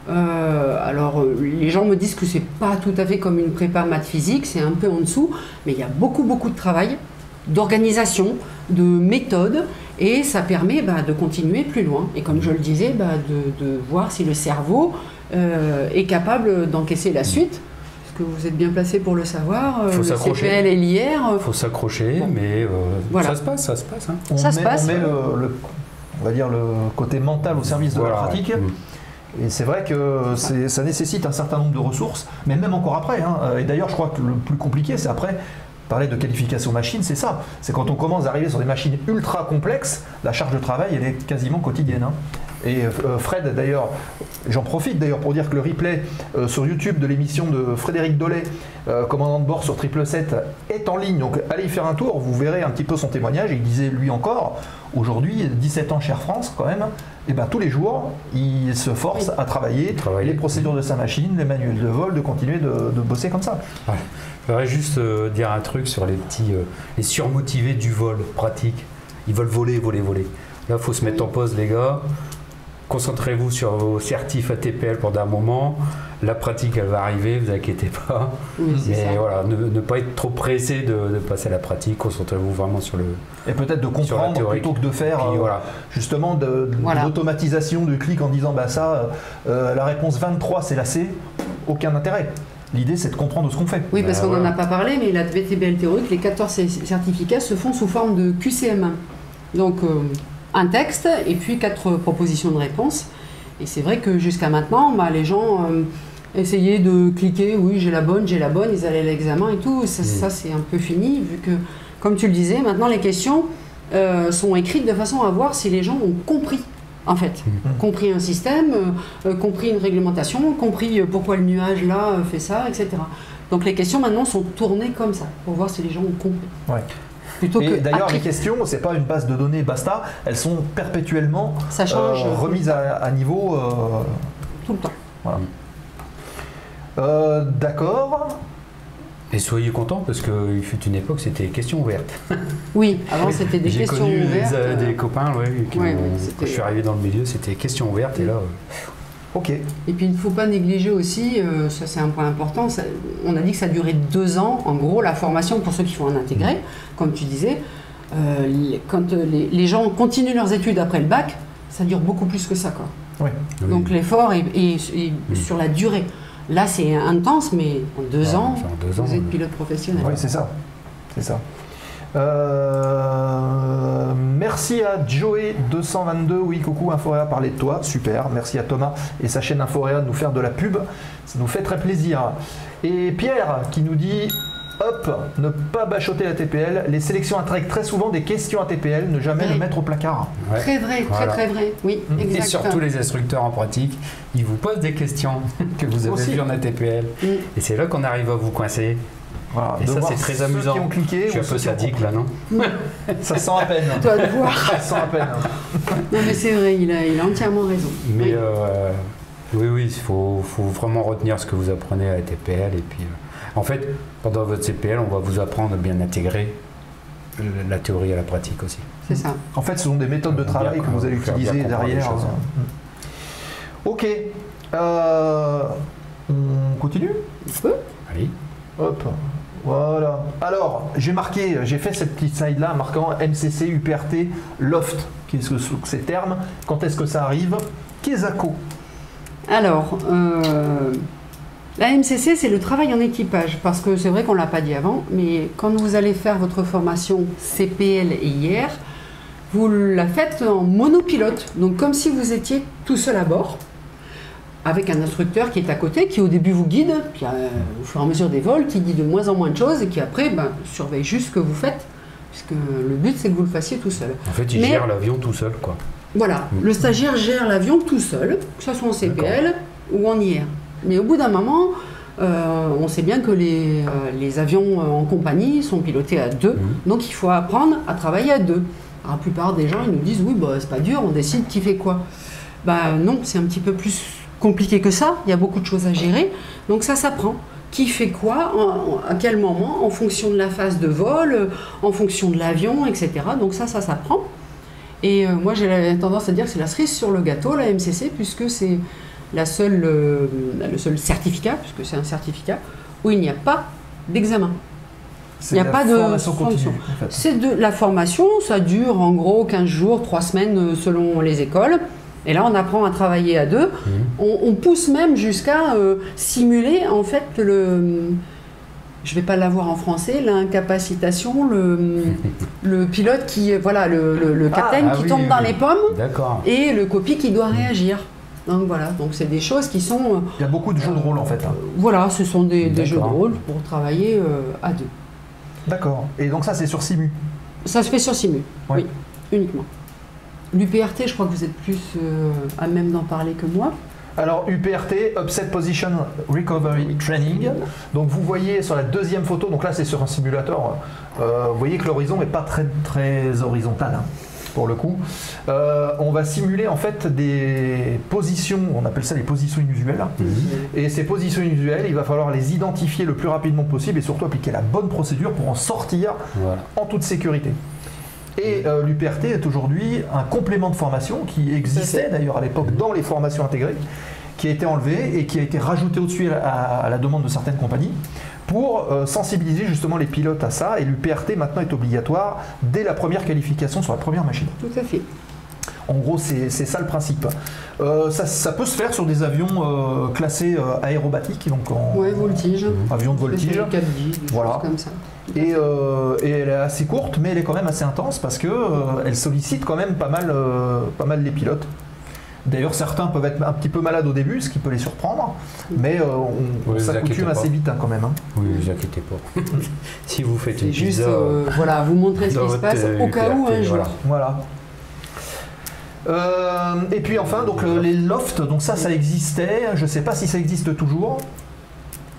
[SPEAKER 6] Alors les gens me disent que c'est pas tout à fait comme une prépa maths physique, c'est un peu en dessous, mais il y a beaucoup de travail, d'organisation, de méthode, et ça permet de continuer plus loin. Et comme je le disais, de voir si le cerveau est capable d'encaisser la suite. Parce que vous êtes bien placé pour le savoir.
[SPEAKER 5] Faut
[SPEAKER 6] le CPL et l'IR.
[SPEAKER 5] Il faut s'accrocher, mais voilà. Ça se passe. Hein.
[SPEAKER 4] On met on va dire le côté mental au service de la pratique. Et c'est vrai que ça nécessite un certain nombre de ressources, mais même encore après. Et d'ailleurs, je crois que le plus compliqué, c'est après, parler de qualification machine, c'est ça. C'est quand on commence à arriver sur des machines ultra complexes, la charge de travail, elle est quasiment quotidienne. Et Fred, d'ailleurs, j'en profite d'ailleurs pour dire que le replay sur YouTube de l'émission de Frédéric Dollet, commandant de bord sur 777, est en ligne. Donc allez y faire un tour, vous verrez un petit peu son témoignage. Il disait lui encore, aujourd'hui, 17 ans chez Air France quand même, et ben, tous les jours, il se force à travailler les procédures de sa machine, les manuels de vol, de continuer de bosser comme ça.
[SPEAKER 5] Ouais. Je voudrais juste dire un truc sur les surmotivés du vol pratique. Ils veulent voler. Là, il faut se mettre en pause, les gars. Concentrez-vous sur vos certifs ATPL pendant un moment. La pratique, elle va arriver, vous inquiétez pas.
[SPEAKER 6] Oui,
[SPEAKER 5] mais voilà, ne pas être trop pressé de passer à la pratique. Concentrez-vous vraiment sur le.
[SPEAKER 4] Et peut-être de comprendre plutôt que de faire justement de l'automatisation du clic en disant bah ça, la réponse 23 c'est la C. Aucun intérêt. L'idée, c'est de comprendre ce qu'on fait.
[SPEAKER 6] Oui, parce qu'on n'en a pas parlé, mais la VTBL théorique, les 14 certificats se font sous forme de QCM1. Donc, un texte et puis 4 propositions de réponse. Et c'est vrai que jusqu'à maintenant, les gens essayaient de cliquer, oui, j'ai la bonne, ils allaient à l'examen et tout. Ça c'est un peu fini, vu que, comme tu le disais, maintenant les questions sont écrites de façon à voir si les gens ont compris. En fait, compris un système, compris une réglementation, compris pourquoi le nuage là fait ça, etc. Donc les questions maintenant sont tournées comme ça, pour voir si les gens ont compris.
[SPEAKER 4] Ouais. Et d'ailleurs, les questions, c'est pas une base de données basta, elles sont perpétuellement
[SPEAKER 6] ça change,
[SPEAKER 4] remises à niveau.
[SPEAKER 6] Tout le temps.
[SPEAKER 4] Voilà. D'accord.
[SPEAKER 5] Et soyez contents parce qu'il fut une époque, c'était questions ouvertes.
[SPEAKER 6] Oui, avant c'était des questions ouvertes.
[SPEAKER 5] J'ai connu des copains, quand je suis arrivé dans le milieu, c'était questions ouvertes et là.
[SPEAKER 4] Ok.
[SPEAKER 6] Et puis il ne faut pas négliger aussi, ça c'est un point important, on a dit que ça durait 2 ans, en gros la formation pour ceux qui font un intégré, comme tu disais, quand les gens continuent leurs études après le bac, ça dure beaucoup plus que ça, quoi.
[SPEAKER 4] Oui.
[SPEAKER 6] Donc l'effort est sur la durée. Là, c'est intense, mais en 2 ans, vous êtes pilote professionnel.
[SPEAKER 4] Oui, c'est ça. C'est ça. Merci à Joey222. Oui, coucou, Inforéa parlait de toi. Super. Merci à Thomas et sa chaîne Inforéa de nous faire de la pub. Ça nous fait très plaisir. Et Pierre qui nous dit hop, ne pas bachoter la TPL. Les sélections intègrent très souvent des questions ATPL, ne jamais le mettre au placard.
[SPEAKER 6] Ouais. Très vrai, très vrai. Oui, exactement.
[SPEAKER 5] Et surtout les instructeurs en pratique, ils vous posent des questions que vous avez vues en ATPL. Et c'est là qu'on arrive à vous coincer.
[SPEAKER 4] Voilà,
[SPEAKER 5] et ça, c'est très amusant.
[SPEAKER 4] Qui ont cliqué,
[SPEAKER 5] je suis un peu sadique là, non?
[SPEAKER 4] Ça sent à peine.
[SPEAKER 6] Toi de voir.
[SPEAKER 4] Ça sent à peine.
[SPEAKER 6] Non, mais c'est vrai, il a entièrement raison.
[SPEAKER 5] Mais oui, il faut vraiment retenir ce que vous apprenez à ATPL. Et puis, en fait, pendant votre CPL, on va vous apprendre à bien intégrer la théorie à la pratique aussi.
[SPEAKER 6] C'est ça.
[SPEAKER 4] En fait, ce sont des méthodes de travail que vous allez utiliser derrière. Ok. On continue?
[SPEAKER 6] On peut.
[SPEAKER 5] Allez.
[SPEAKER 4] Hop. Voilà. Alors, j'ai fait cette petite slide là marquant MCC, UPRT, Loft. Qu'est-ce que sont ces termes? Quand est-ce que ça arrive? Kesako.
[SPEAKER 6] Alors, la MCC, c'est le travail en équipage, parce que c'est vrai qu'on ne l'a pas dit avant, mais quand vous allez faire votre formation CPL et IR, vous la faites en monopilote, donc comme si vous étiez tout seul à bord, avec un instructeur qui est à côté, qui au début vous guide, puis au fur et à mesure des vols, qui dit de moins en moins de choses, et qui après surveille juste ce que vous faites, puisque le but c'est que vous le fassiez tout seul.
[SPEAKER 5] En fait, il gère l'avion tout seul, quoi.
[SPEAKER 6] Voilà, le stagiaire gère l'avion tout seul, que ce soit en CPL ou en IR. Mais au bout d'un moment, on sait bien que les avions en compagnie sont pilotés à 2, donc il faut apprendre à travailler à 2. Alors, la plupart des gens ils nous disent oui, c'est pas dur, on décide qui fait quoi. Non, c'est un petit peu plus compliqué que ça, il y a beaucoup de choses à gérer, donc ça s'apprend. Qui fait quoi, à quel moment, en fonction de la phase de vol, en fonction de l'avion, etc. Donc ça s'apprend. Et moi j'ai tendance à dire que c'est la cerise sur le gâteau, la MCC, puisque c'est le seul certificat, puisque c'est un certificat, où il n'y a pas d'examen. Il n'y a pas de formation. En fait. C'est de la formation, ça dure en gros 15 jours, 3 semaines selon les écoles. Et là, on apprend à travailler à 2. On pousse même jusqu'à simuler, en fait, je ne vais pas l'avoir en français, l'incapacitation, le pilote qui, voilà, le capitaine qui tombe dans les pommes, et le copier qui doit réagir. Donc voilà, donc c'est des choses qui sont...
[SPEAKER 4] Il y a beaucoup de jeux de rôle, en fait.
[SPEAKER 6] Voilà, ce sont des jeux de rôle pour travailler à 2.
[SPEAKER 4] D'accord. Et donc ça, c'est sur Simu?
[SPEAKER 6] Ça se fait sur Simu, oui, uniquement. L'UPRT, je crois que vous êtes plus à même d'en parler que moi.
[SPEAKER 4] Alors UPRT, Upset Position Recovery Training. Donc vous voyez sur la deuxième photo, donc là c'est sur un simulateur, vous voyez que l'horizon n'est pas très, très horizontal. Hein, pour le coup. On va simuler en fait des positions, on appelle ça les positions inusuelles. Et ces positions inusuelles, il va falloir les identifier le plus rapidement possible et surtout appliquer la bonne procédure pour en sortir en toute sécurité. Et l'UPRT est aujourd'hui un complément de formation qui existait d'ailleurs à l'époque dans les formations intégrées, qui a été enlevé et qui a été rajouté au-dessus à la demande de certaines compagnies pour sensibiliser justement les pilotes à ça. Et l'UPRT maintenant est obligatoire dès la première qualification sur la première machine.
[SPEAKER 6] Tout à fait.
[SPEAKER 4] En gros, c'est ça le principe. Ça peut se faire sur des avions classés aérobatiques, donc en
[SPEAKER 6] voltige.
[SPEAKER 4] Avion de voltige.
[SPEAKER 6] 4D,
[SPEAKER 4] voilà.
[SPEAKER 6] Comme ça.
[SPEAKER 4] Et elle est assez courte, mais elle est quand même assez intense parce que elle sollicite quand même pas mal les pilotes. D'ailleurs, certains peuvent être un petit peu malades au début, ce qui peut les surprendre, mais on s'accoutume assez vite hein, quand même. Hein.
[SPEAKER 5] Oui, ne vous inquiétez pas. Si vous faites une
[SPEAKER 6] juste,
[SPEAKER 5] pizza,
[SPEAKER 6] voilà, vous montrer ce qui se passe au cas où un jour.
[SPEAKER 4] Voilà. Et puis enfin, donc les lofts, donc ça existait. Je ne sais pas si ça existe toujours.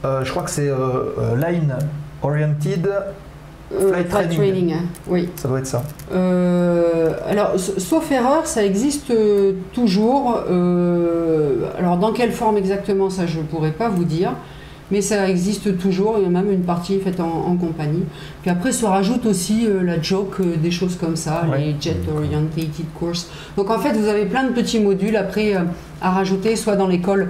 [SPEAKER 4] Je crois que c'est Line Oriented Flight Training.
[SPEAKER 6] Oui.
[SPEAKER 4] Ça doit être ça.
[SPEAKER 6] Alors, sauf erreur, ça existe toujours. Alors, dans quelle forme exactement, ça je ne pourrais pas vous dire. Mais ça existe toujours, il y a même une partie faite en compagnie. Puis après se rajoute aussi la joke, des choses comme ça, les Jet Oriented Course. Donc en fait, vous avez plein de petits modules après à rajouter, soit dans l'école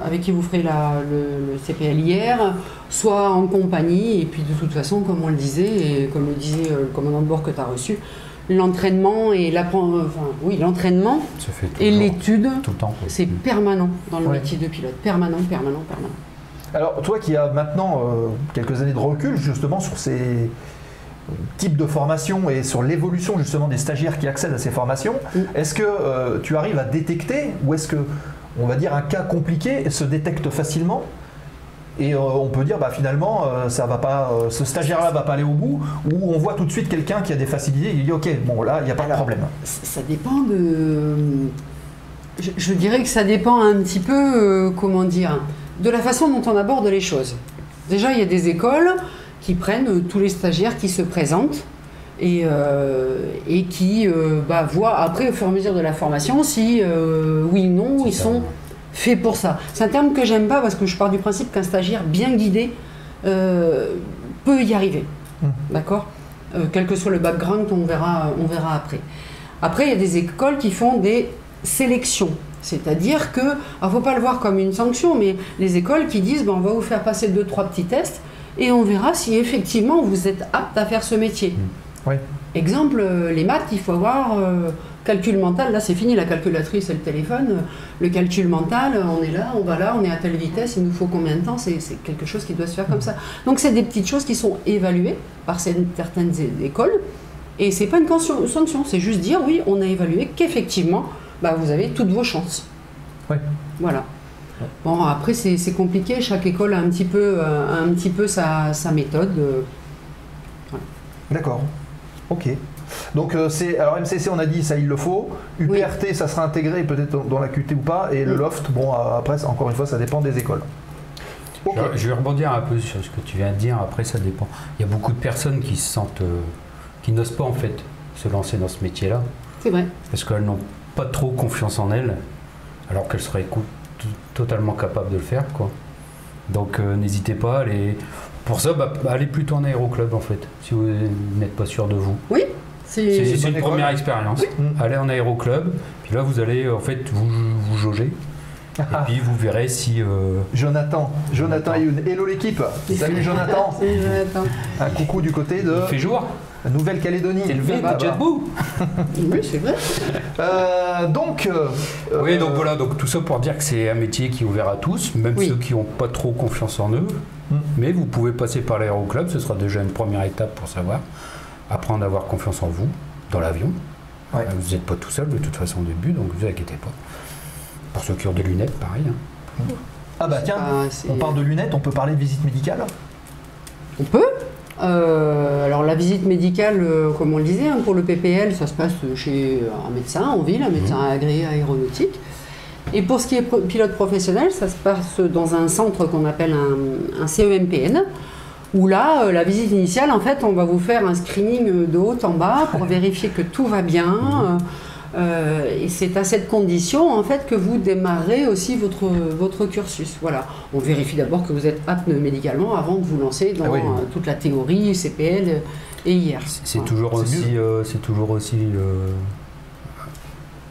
[SPEAKER 6] avec qui vous ferez le CPLIR, soit en compagnie. Et puis de toute façon, comme on le disait, et comme le disait le commandant de bord que tu as reçu, l'entraînement et l'entraînement et l'étude, c'est permanent dans le métier de pilote. Permanent.
[SPEAKER 4] Alors, toi qui as maintenant quelques années de recul justement sur ces types de formations et sur l'évolution justement des stagiaires qui accèdent à ces formations, est-ce que tu arrives à détecter ou est-ce que, on va dire, un cas compliqué se détecte facilement et on peut dire finalement ça va pas, ce stagiaire-là va pas aller au bout, ou on voit tout de suite quelqu'un qui a des facilités, il dit ok, bon là il n'y a pas de problème.
[SPEAKER 6] Ça dépend de... Je dirais que ça dépend un petit peu, comment dire, de la façon dont on aborde les choses. Déjà, il y a des écoles qui prennent tous les stagiaires qui se présentent et qui voient après, au fur et à mesure de la formation, si oui ou non, ils sont faits pour ça. C'est un terme que j'aime pas parce que je pars du principe qu'un stagiaire bien guidé peut y arriver. D'accord ? Quel que soit le background, on verra après. Après, il y a des écoles qui font des sélections. C'est-à-dire que, il ne faut pas le voir comme une sanction, mais les écoles qui disent on va vous faire passer 2-3 petits tests et on verra si effectivement vous êtes apte à faire ce métier.
[SPEAKER 4] Oui.
[SPEAKER 6] Exemple, les maths, il faut avoir calcul mental. Là, c'est fini la calculatrice et le téléphone. Le calcul mental, on est là, on est à telle vitesse, il nous faut combien de temps, c'est quelque chose qui doit se faire comme ça. Donc, c'est des petites choses qui sont évaluées par certaines écoles et c'est pas une sanction, c'est juste dire oui, on a évalué qu'effectivement, vous avez toutes vos chances.
[SPEAKER 4] Oui.
[SPEAKER 6] Voilà. Bon, après, c'est compliqué. Chaque école a un petit peu sa méthode.
[SPEAKER 4] Voilà. D'accord. Ok. Donc, alors MCC, on a dit ça, il le faut. UPRT, ça sera intégré peut-être dans la QT ou pas. Et le loft, bon, après, encore une fois, ça dépend des écoles.
[SPEAKER 5] Okay. Je vais rebondir un peu sur ce que tu viens de dire. Après, ça dépend. Il y a beaucoup de personnes qui se sentent, qui n'osent pas en fait se lancer dans ce métier-là.
[SPEAKER 6] C'est vrai.
[SPEAKER 5] Parce qu'elles n'ont pas trop confiance en elles, alors qu'elles seraient totalement capables de le faire, quoi. Donc n'hésitez pas à aller... Pour ça, allez plutôt en aéroclub en fait, si vous n'êtes pas sûr de vous.
[SPEAKER 6] Oui,
[SPEAKER 5] c'est une première expérience. Oui. Allez en aéroclub, puis là vous allez en fait vous jauger. Et puis vous verrez si...
[SPEAKER 4] Jonathan Youn. Hello l'équipe. Salut Jonathan.
[SPEAKER 6] Salut Jonathan.
[SPEAKER 4] Un coucou du côté de...
[SPEAKER 5] Il fait jour.
[SPEAKER 4] Nouvelle-Calédonie.
[SPEAKER 5] C'est levé de Jetboo.
[SPEAKER 6] Oui, c'est vrai.
[SPEAKER 5] Oui, donc voilà, donc tout ça pour dire que c'est un métier qui est ouvert à tous, même ceux qui n'ont pas trop confiance en eux. Mais vous pouvez passer par l'aéroclub, ce sera déjà une première étape pour savoir. Apprendre à avoir confiance en vous, dans l'avion. Ouais. Vous n'êtes pas tout seul de toute façon au début, donc ne vous inquiétez pas. Pour ceux qui ont des lunettes, pareil.
[SPEAKER 4] Ah bah tiens, on parle de lunettes, on peut parler de visite médicale ?
[SPEAKER 6] On peut ? Alors la visite médicale, comme on le disait, pour le PPL, ça se passe chez un médecin en ville, un médecin agréé aéronautique. Et pour ce qui est pilote professionnel, ça se passe dans un centre qu'on appelle un CEMPN, où là, la visite initiale, en fait, on va vous faire un screening de haut en bas pour vérifier que tout va bien. Et c'est à cette condition, en fait, que vous démarrez aussi votre cursus. Voilà. On vérifie d'abord que vous êtes apte médicalement avant de vous lancer dans toute la théorie, CPL et IR.
[SPEAKER 5] C'est toujours aussi...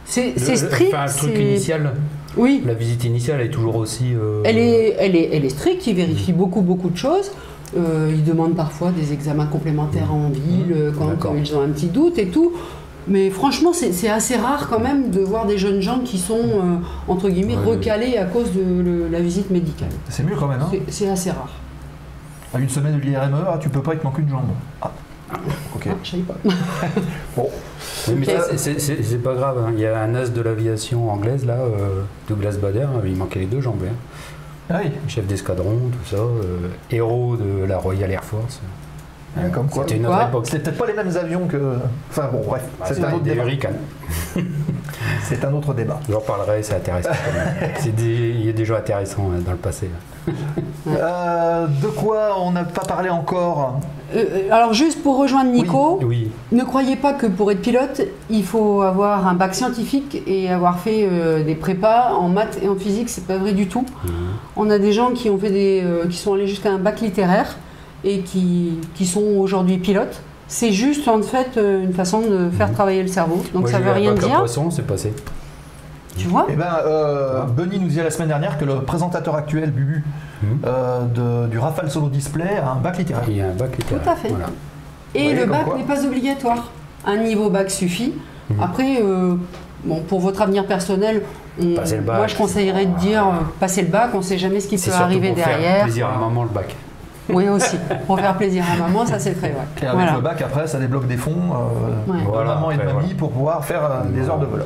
[SPEAKER 6] C'est strict.
[SPEAKER 5] Enfin, le truc initial,
[SPEAKER 6] oui.
[SPEAKER 5] La visite initiale est toujours aussi...
[SPEAKER 6] Elle est stricte, il vérifie beaucoup de choses. Ils demandent parfois des examens complémentaires en ville quand ils ont un petit doute et tout. Mais franchement, c'est assez rare quand même de voir des jeunes gens qui sont, entre guillemets, recalés à cause de la visite médicale.
[SPEAKER 4] C'est mieux quand même, hein.
[SPEAKER 6] C'est assez rare.
[SPEAKER 4] À une semaine de l'IRME, tu peux pas, il te manque une jambe. Ah, ok.
[SPEAKER 6] Ah, je savais pas.
[SPEAKER 4] Bon.
[SPEAKER 5] Oui, mais c'est pas grave, hein. Il y a un as de l'aviation anglaise, là, Douglas Bader, il manquait les 2 jambes. Hein.
[SPEAKER 4] Ah oui.
[SPEAKER 5] Chef d'escadron, tout ça, héros de la Royal Air Force.
[SPEAKER 4] Comme quoi.
[SPEAKER 5] C'était une autre époque.
[SPEAKER 4] C'est peut-être pas les mêmes avions que... Enfin bon, bref, c'est un autre débat. C'est un autre débat.
[SPEAKER 5] J'en parlerai, c'est intéressant. Il y a des gens intéressants dans le passé.
[SPEAKER 4] De quoi on n'a pas parlé encore?
[SPEAKER 6] Alors juste pour rejoindre Nico,
[SPEAKER 5] oui.
[SPEAKER 6] Ne croyez pas que pour être pilote, il faut avoir un bac scientifique et avoir fait des prépas en maths et en physique, c'est pas vrai du tout. On a des gens qui ont fait qui sont allés jusqu'à un bac littéraire et qui sont aujourd'hui pilotes. C'est juste en fait une façon de faire travailler le cerveau. Donc
[SPEAKER 5] moi,
[SPEAKER 6] ça veut rien dire.
[SPEAKER 5] Poisson, c'est passé.
[SPEAKER 6] Tu vois?
[SPEAKER 4] Eh ben, Bunny nous disait la semaine dernière que le présentateur actuel, Bubu, du Rafale Solo Display, a un bac littéraire.
[SPEAKER 5] Il y a un bac littéraire.
[SPEAKER 6] Tout à fait.
[SPEAKER 5] Voilà.
[SPEAKER 6] Et le bac n'est pas obligatoire. Un niveau bac suffit. Après, pour votre avenir personnel, moi je conseillerais de dire passer le bac, on ne sait jamais ce qui peut arriver derrière.
[SPEAKER 5] Faire plaisir à maman le bac.
[SPEAKER 6] Oui aussi, pour faire plaisir à maman, ça c'est très vrai.
[SPEAKER 4] Et avec le bac, après, ça débloque des fonds de maman et de mamie pour pouvoir faire des heures de vol.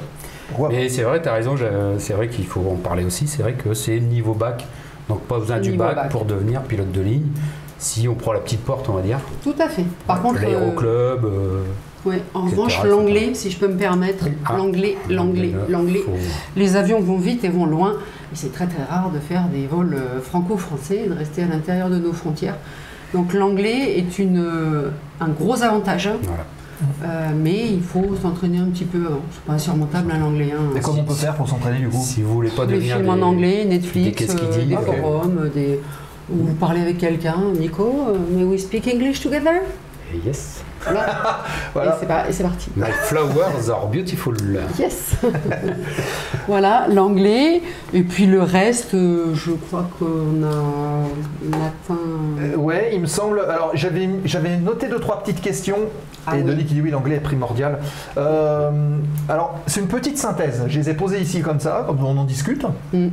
[SPEAKER 5] Mais c'est vrai, tu as raison, c'est vrai qu'il faut en parler aussi, c'est vrai que c'est niveau bac, donc pas besoin du bac pour devenir pilote de ligne, si on prend la petite porte, on va dire.
[SPEAKER 6] Tout à fait. Par contre,
[SPEAKER 5] l'aéroclub...
[SPEAKER 6] en revanche, l'anglais, si je peux me permettre, l'anglais. Les avions vont vite et vont loin, et c'est très très rare de faire des vols franco-français et de rester à l'intérieur de nos frontières. Donc l'anglais est un gros avantage. Voilà. Mais il faut s'entraîner un petit peu avant. C'est pas insurmontable l'anglais.
[SPEAKER 4] Et comment on peut faire pour s'entraîner du coup?
[SPEAKER 5] Si vous voulez pas devenir
[SPEAKER 6] des films en anglais, Netflix, des forums, où vous parlez avec quelqu'un. Nico, may we speak English together?
[SPEAKER 5] Yes.
[SPEAKER 6] Voilà. Et c'est parti.
[SPEAKER 5] My flowers are beautiful.
[SPEAKER 6] Yes. Voilà, l'anglais. Et puis le reste, je crois qu'on a atteint...
[SPEAKER 4] ouais, il me semble. Alors, j'avais noté 2-3 petites questions. Denis qui dit oui, l'anglais est primordial. Alors, c'est une petite synthèse. Je les ai posées ici comme ça, comme on en discute.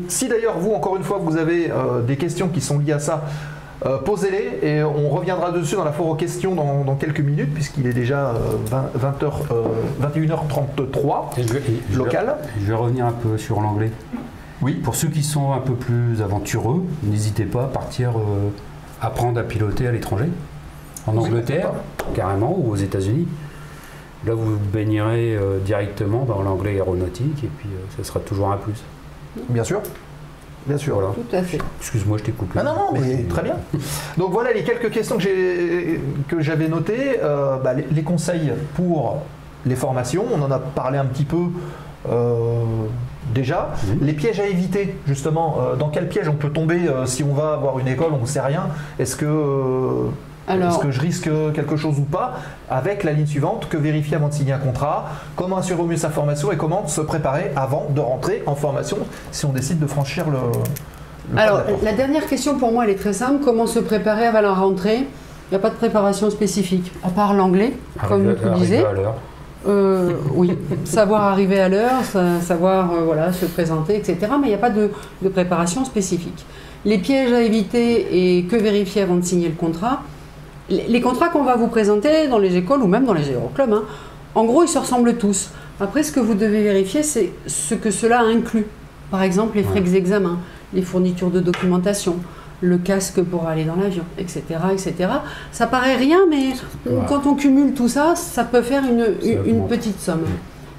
[SPEAKER 4] Si d'ailleurs, vous, encore une fois, vous avez des questions qui sont liées à ça, posez-les et on reviendra dessus dans la foire aux questions dans quelques minutes puisqu'il est déjà 21h33 local.
[SPEAKER 5] Je vais revenir un peu sur l'anglais. Oui. Pour ceux qui sont un peu plus aventureux, n'hésitez pas à partir apprendre à piloter à l'étranger, en Angleterre carrément ou aux États-Unis. Là vous baignerez directement dans l'anglais aéronautique et puis ça sera toujours un plus.
[SPEAKER 4] Bien sûr. Bien sûr.
[SPEAKER 6] Voilà. Tout à fait.
[SPEAKER 5] Excuse-moi, je t'ai coupé.
[SPEAKER 4] Ah non, mais très bien. Donc voilà les quelques questions que j'avais notées. Les conseils pour les formations, on en a parlé un petit peu déjà. Les pièges à éviter, justement. Dans quel piège on peut tomber si on va avoir une école, on ne sait rien. Est-ce que je risque quelque chose ou pas? Avec la ligne suivante, que vérifier avant de signer un contrat? Comment assurer au mieux sa formation et comment se préparer avant de rentrer en formation si on décide de franchir le
[SPEAKER 6] Alors, la dernière question pour moi, elle est très simple. Comment se préparer avant la rentrée? Il n'y a pas de préparation spécifique, à part l'anglais, comme tu disais. Oui, savoir arriver à l'heure, savoir se présenter, etc. Mais il n'y a pas de préparation spécifique. Les pièges à éviter et que vérifier avant de signer le contrat. Les contrats qu'on va vous présenter dans les écoles ou même dans les aéroclubs, en gros, ils se ressemblent tous. Après, ce que vous devez vérifier, c'est ce que cela inclut. Par exemple, les frais d'examen, les fournitures de documentation, le casque pour aller dans l'avion, etc., etc. Ça paraît rien, mais quand on cumule tout ça, ça peut faire une petite somme.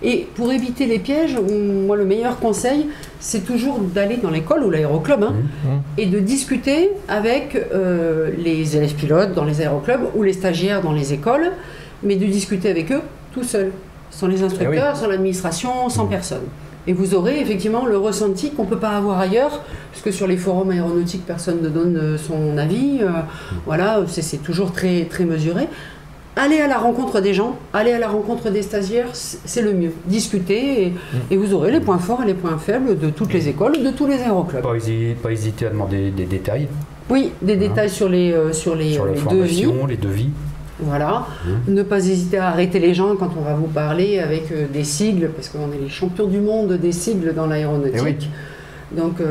[SPEAKER 6] Et pour éviter les pièges, moi le meilleur conseil, c'est toujours d'aller dans l'école ou l'aéroclub et de discuter avec les élèves pilotes dans les aéroclubs ou les stagiaires dans les écoles, mais de discuter avec eux tout seul, sans les instructeurs, sans l'administration, sans personne. Et vous aurez effectivement le ressenti qu'on ne peut pas avoir ailleurs, parce que sur les forums aéronautiques, personne ne donne son avis. Voilà, c'est toujours très, très mesuré. Allez à la rencontre des gens, allez à la rencontre des stagiaires, c'est le mieux. Discutez et vous aurez les points forts et les points faibles de toutes les écoles, de tous les aéroclubs.
[SPEAKER 5] Pas hésiter à demander des détails.
[SPEAKER 6] Oui, des détails sur les devis.
[SPEAKER 5] Les devis.
[SPEAKER 6] Voilà. Ne pas hésiter à arrêter les gens quand on va vous parler avec des sigles, parce qu'on est les champions du monde des sigles dans l'aéronautique. Donc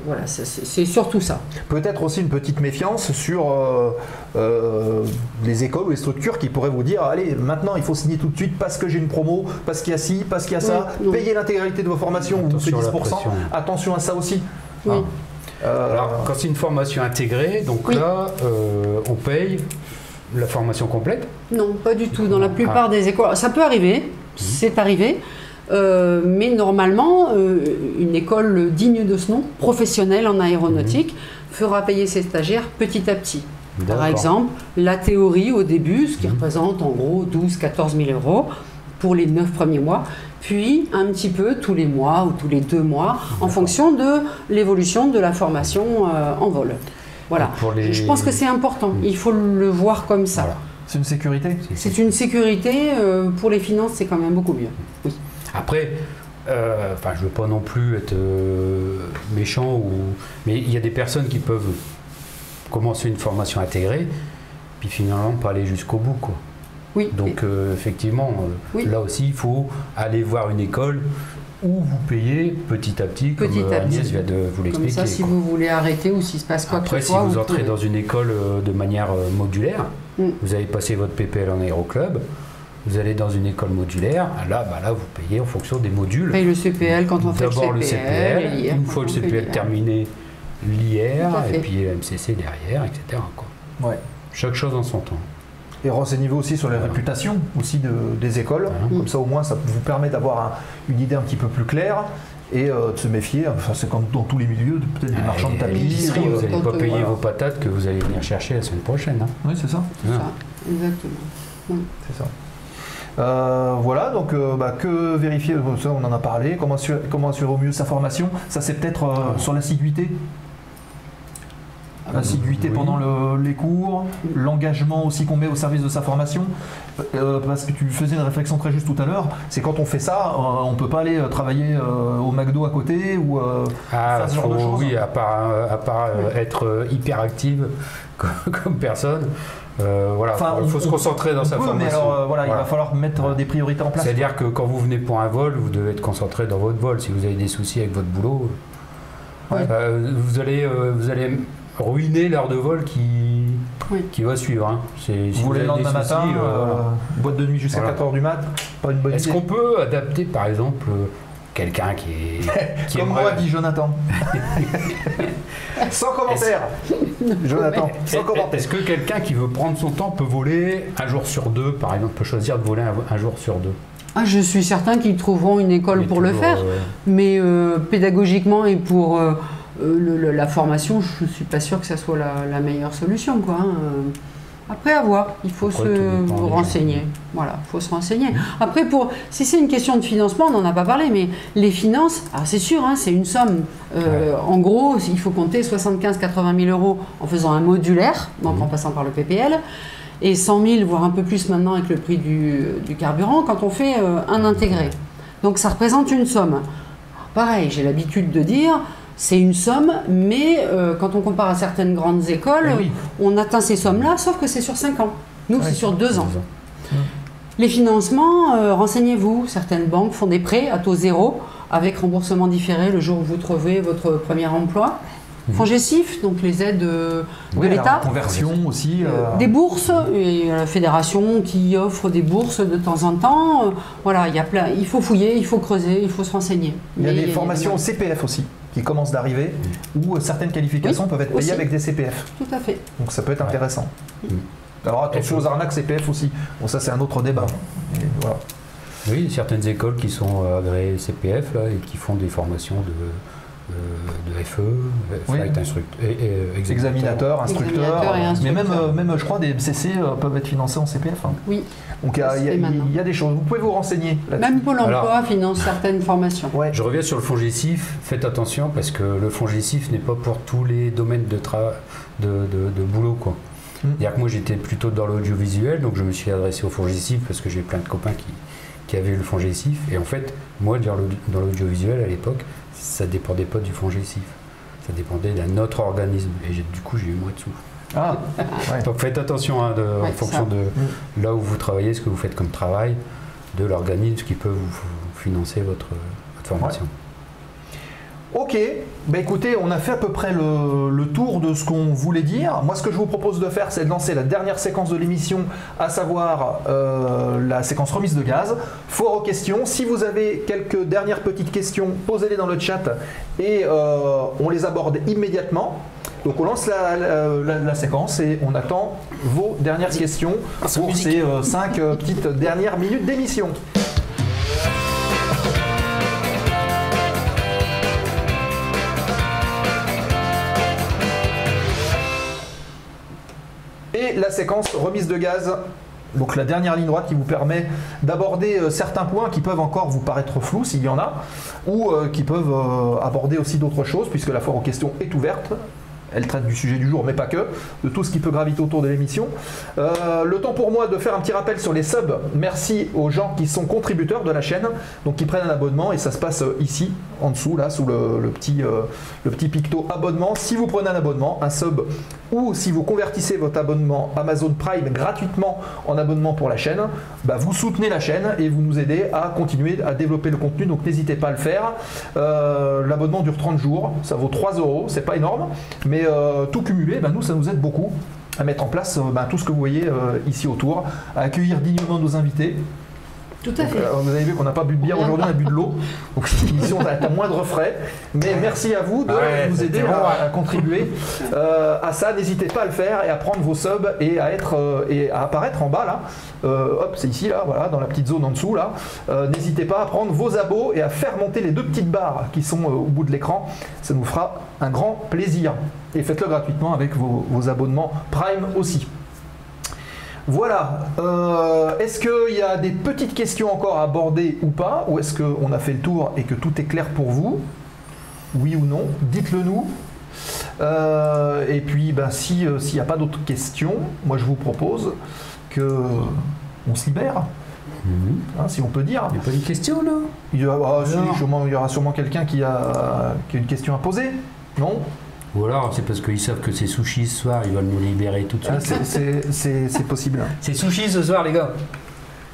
[SPEAKER 6] voilà, c'est surtout ça.
[SPEAKER 4] Peut-être aussi une petite méfiance sur les écoles ou les structures qui pourraient vous dire allez, maintenant il faut signer tout de suite parce que j'ai une promo, parce qu'il y a ci, parce qu'il y a ça, payez l'intégralité de vos formations, vous faites 10%. Attention à ça aussi.
[SPEAKER 6] Oui.
[SPEAKER 5] Alors, quand c'est une formation intégrée, donc là, on paye la formation complète?
[SPEAKER 6] Non, pas du tout. Dans la plupart des écoles, ça peut arriver, c'est arrivé. Mais normalement, une école digne de ce nom, professionnelle en aéronautique, fera payer ses stagiaires petit à petit. Par exemple, la théorie au début, ce qui représente en gros 12-14 000 euros pour les 9 premiers mois, puis un petit peu tous les mois ou tous les 2 mois, en fonction de l'évolution de la formation en vol. Voilà. Je pense que c'est important, il faut le voir comme ça. Voilà.
[SPEAKER 4] C'est une sécurité?
[SPEAKER 6] C'est une sécurité, pour les finances c'est quand même beaucoup mieux. Oui.
[SPEAKER 5] Après, je ne veux pas non plus être méchant, mais il y a des personnes qui peuvent commencer une formation intégrée, puis finalement pas aller jusqu'au bout, quoi.
[SPEAKER 6] Oui.
[SPEAKER 5] Donc effectivement, là aussi, il faut aller voir une école où vous payez petit à petit, comme Agnès vient de vous l'expliquer.
[SPEAKER 6] Comme ça, si vous voulez arrêter ou s'il se passe quoi que ce soit.
[SPEAKER 5] Après, si vous entrez dans une école de manière modulaire, vous avez passé votre PPL en aéroclub, vous allez dans une école modulaire, là vous payez en fonction des modules.
[SPEAKER 6] On paye le CPL quand on fait
[SPEAKER 5] le CPL. Une fois le CPL terminé, l'IR, et puis le MCC derrière, etc. quoi.
[SPEAKER 4] Ouais.
[SPEAKER 5] Chaque chose en son temps.
[SPEAKER 4] Et renseignez-vous aussi sur les réputations aussi des écoles. Comme ça, au moins, ça vous permet d'avoir une idée un petit peu plus claire et de se méfier. Enfin, c'est comme dans tous les milieux, peut-être des marchands de tapis.
[SPEAKER 5] Vous n'allez pas payer vos patates que vous allez venir chercher la semaine prochaine. Hein.
[SPEAKER 4] Oui, c'est ça.
[SPEAKER 6] C'est ça, exactement.
[SPEAKER 4] C'est ça. Voilà, donc que vérifier, ça on en a parlé, comment assurer au mieux sa formation, ça c'est peut-être sur l'assiduité. L'assiduité pendant les cours, l'engagement aussi qu'on met au service de sa formation, parce que tu faisais une réflexion très juste tout à l'heure, c'est quand on fait ça, on ne peut pas aller travailler au McDo à côté ou faire ce genre de choses.
[SPEAKER 5] Oui, à part être hyper active comme personne. Voilà, il faut se concentrer dans sa formation.
[SPEAKER 4] Mais alors, il va falloir mettre des priorités en place.
[SPEAKER 5] C'est-à-dire que quand vous venez pour un vol, vous devez être concentré dans votre vol. Si vous avez des soucis avec votre boulot, vous allez ruiner l'heure de vol qui va suivre. Hein. Si
[SPEAKER 4] vous voulez le lendemain matin, boîte de nuit jusqu'à 4h du mat, pas une bonne idée.
[SPEAKER 5] Est-ce qu'on peut adapter par exemple quelqu'un qui est
[SPEAKER 4] comme moi, dit Jonathan. Sans commentaire. Jonathan, sans commentaire.
[SPEAKER 5] Est-ce que quelqu'un qui veut prendre son temps peut voler un jour sur deux, par exemple, peut choisir de voler un jour sur deux?
[SPEAKER 6] Je suis certain qu'ils trouveront une école pour le faire, mais pédagogiquement et pour la formation, je ne suis pas sûr que ça soit la meilleure solution, quoi. Après, à voir, il faut se renseigner. Voilà, il faut se renseigner. Après, si c'est une question de financement, on n'en a pas parlé, mais les finances, c'est sûr, c'est une somme. En gros, il faut compter 75-80 000 euros en faisant un modulaire, donc en passant par le PPL, et 100 000, voire un peu plus maintenant avec le prix du carburant, quand on fait un intégré. Donc ça représente une somme. Pareil, j'ai l'habitude de dire, c'est une somme, mais quand on compare à certaines grandes écoles, on atteint ces sommes-là, sauf que c'est sur 5 ans. Nous, c'est sur 2 ans. Les financements, renseignez-vous. Certaines banques font des prêts à taux zéro, avec remboursement différé le jour où vous trouvez votre premier emploi. FONGECIF, donc les aides de l'État.
[SPEAKER 4] Conversion aussi.
[SPEAKER 6] Des bourses, et la fédération qui offre des bourses de temps en temps. Voilà, il faut fouiller, il faut creuser, il faut se renseigner.
[SPEAKER 4] Il y a des formations au CPF aussi. qui commencent d'arriver, où certaines qualifications peuvent être payées
[SPEAKER 6] aussi.
[SPEAKER 4] avec des CPF.
[SPEAKER 6] Tout à fait.
[SPEAKER 4] Donc ça peut être intéressant. Alors attention aux arnaques CPF aussi. Bon, ça c'est un autre débat. Et voilà.
[SPEAKER 5] Oui, certaines écoles qui sont agréées CPF là, et qui font des formations de FE, flight
[SPEAKER 4] examinateur, instructeur, mais même je crois des CC peuvent être financés en CPF. Hein.
[SPEAKER 6] Oui.
[SPEAKER 4] Donc il y a des choses. Vous pouvez vous renseigner là-dessus.
[SPEAKER 6] Même Pôle emploi finance certaines formations.
[SPEAKER 4] Ouais.
[SPEAKER 5] Je reviens sur le FONGICIF. Faites attention parce que le FONGICIF n'est pas pour tous les domaines de boulot, quoi. C'est-à-dire que moi j'étais plutôt dans l'audiovisuel, donc je me suis adressé au FONGICIF parce que j'ai plein de copains qui avaient le FONGICIF. Et en fait, moi dans l'audiovisuel à l'époque, ça dépendait pas du FONGICIF. Ça dépendait d'un autre organisme. Et du coup, j'ai eu moins de sous.
[SPEAKER 4] Ah, ouais.
[SPEAKER 5] Donc faites attention en fonction de là où vous travaillez, ce que vous faites comme travail, de l'organisme qui peut vous financer votre formation.
[SPEAKER 4] Ouais. Ok, bah écoutez, on a fait à peu près le tour de ce qu'on voulait dire. Moi, ce que je vous propose de faire, c'est de lancer la dernière séquence de l'émission, à savoir la séquence remise de gaz. Foire aux questions. Si vous avez quelques dernières petites questions, posez-les dans le chat et on les aborde immédiatement. Donc on lance la séquence et on attend vos dernières questions pour ces 5 petites dernières minutes d'émission. Et la séquence remise de gaz, donc la dernière ligne droite qui vous permet d'aborder certains points qui peuvent encore vous paraître flous s'il y en a, ou qui peuvent aborder aussi d'autres choses puisque la foire aux questions est ouverte. Elle traite du sujet du jour, mais pas que, de tout ce qui peut graviter autour de l'émission. Le temps pour moi de faire un petit rappel sur les subs. Merci aux gens qui sont contributeurs de la chaîne, donc qui prennent un abonnement, et ça se passe ici, en dessous, là, sous le petit picto abonnement. Si vous prenez un abonnement, un sub, ou si vous convertissez votre abonnement Amazon Prime gratuitement en abonnement pour la chaîne, bah vous soutenez la chaîne et vous nous aidez à continuer à développer le contenu, donc n'hésitez pas à le faire. L'abonnement dure 30 jours, ça vaut 3 €, c'est pas énorme, mais tout cumulé, nous ça nous aide beaucoup à mettre en place tout ce que vous voyez ici autour, à accueillir dignement nos invités.
[SPEAKER 6] Tout à fait.
[SPEAKER 4] Vous avez vu qu'on n'a pas bu de bière aujourd'hui, on a bu de l'eau. Donc cette émission est à moindre frais. Mais merci à vous de nous aider à contribuer à ça. N'hésitez pas à le faire et à prendre vos subs et à apparaître en bas là. Hop, c'est ici là, voilà, dans la petite zone en dessous là. N'hésitez pas à prendre vos abos et à faire monter les 2 petites barres qui sont au bout de l'écran. Ça nous fera un grand plaisir. Et faites-le gratuitement avec vos abonnements Prime aussi. Voilà, est-ce qu'il y a des petites questions encore à aborder ou pas? Ou est-ce qu'on a fait le tour et que tout est clair pour vous? Oui ou non? Dites-le nous. Et puis, s'il n'y a pas d'autres questions, moi je vous propose qu'on se libère. Si on peut dire.
[SPEAKER 5] Il n'y a pas de questions là?
[SPEAKER 4] Il y aura sûrement quelqu'un qui a une question à poser, non?
[SPEAKER 5] Ou alors c'est parce qu'ils savent que c'est sushi ce soir, ils veulent nous libérer tout de suite.
[SPEAKER 4] C'est possible.
[SPEAKER 5] C'est sushi ce soir les gars.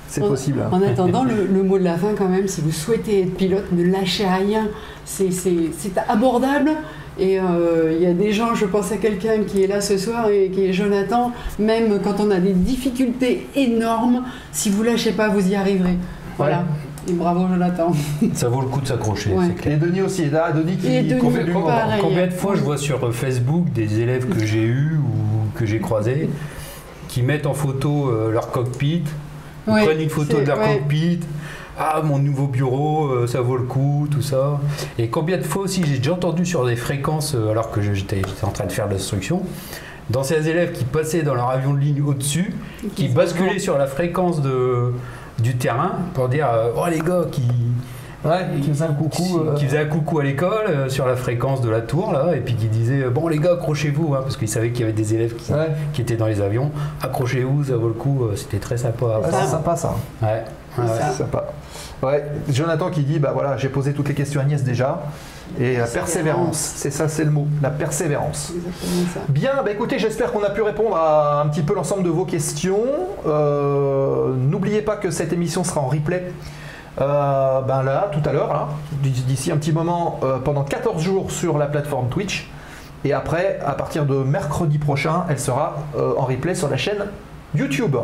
[SPEAKER 4] C'est possible.
[SPEAKER 6] En attendant, le mot de la fin quand même, si vous souhaitez être pilote, ne lâchez rien. C'est abordable. Et il y a des gens, je pense à quelqu'un qui est là ce soir et qui est Jonathan, même quand on a des difficultés énormes, si vous lâchez pas, vous y arriverez. Voilà. Ouais. Et bravo Jonathan.
[SPEAKER 5] Ça vaut le coup de s'accrocher, c'est clair.
[SPEAKER 4] Et Denis aussi, Denis qui fait du monde.
[SPEAKER 5] Combien de fois je vois sur Facebook des élèves que j'ai eus ou que j'ai croisés qui mettent en photo leur cockpit, ils prennent une photo de leur cockpit, ah mon nouveau bureau, ça vaut le coup, tout ça. Et combien de fois aussi j'ai déjà entendu sur des fréquences alors que j'étais en train de faire de l'instruction, d'anciens élèves qui passaient dans leur avion de ligne au-dessus, qui basculaient sur la fréquence du terrain pour dire oh les gars qui faisaient un coucou à l'école sur la fréquence de la tour là, et puis qui disaient bon les gars accrochez-vous parce qu'ils savaient qu'il y avait des élèves qui étaient dans les avions, accrochez-vous, ça vaut le coup, c'était très sympa.
[SPEAKER 4] C'est sympa ça.
[SPEAKER 6] C'est
[SPEAKER 4] sympa. Jonathan qui dit voilà, j'ai posé toutes les questions à Agnès déjà. Et la persévérance, c'est ça, c'est le mot, la persévérance.
[SPEAKER 6] Exactement ça.
[SPEAKER 4] Bien, écoutez, j'espère qu'on a pu répondre à un petit peu l'ensemble de vos questions. N'oubliez pas que cette émission sera en replay là, tout à l'heure, d'ici un petit moment, pendant 14 jours sur la plateforme Twitch. Et après, à partir de mercredi prochain, elle sera en replay sur la chaîne YouTube.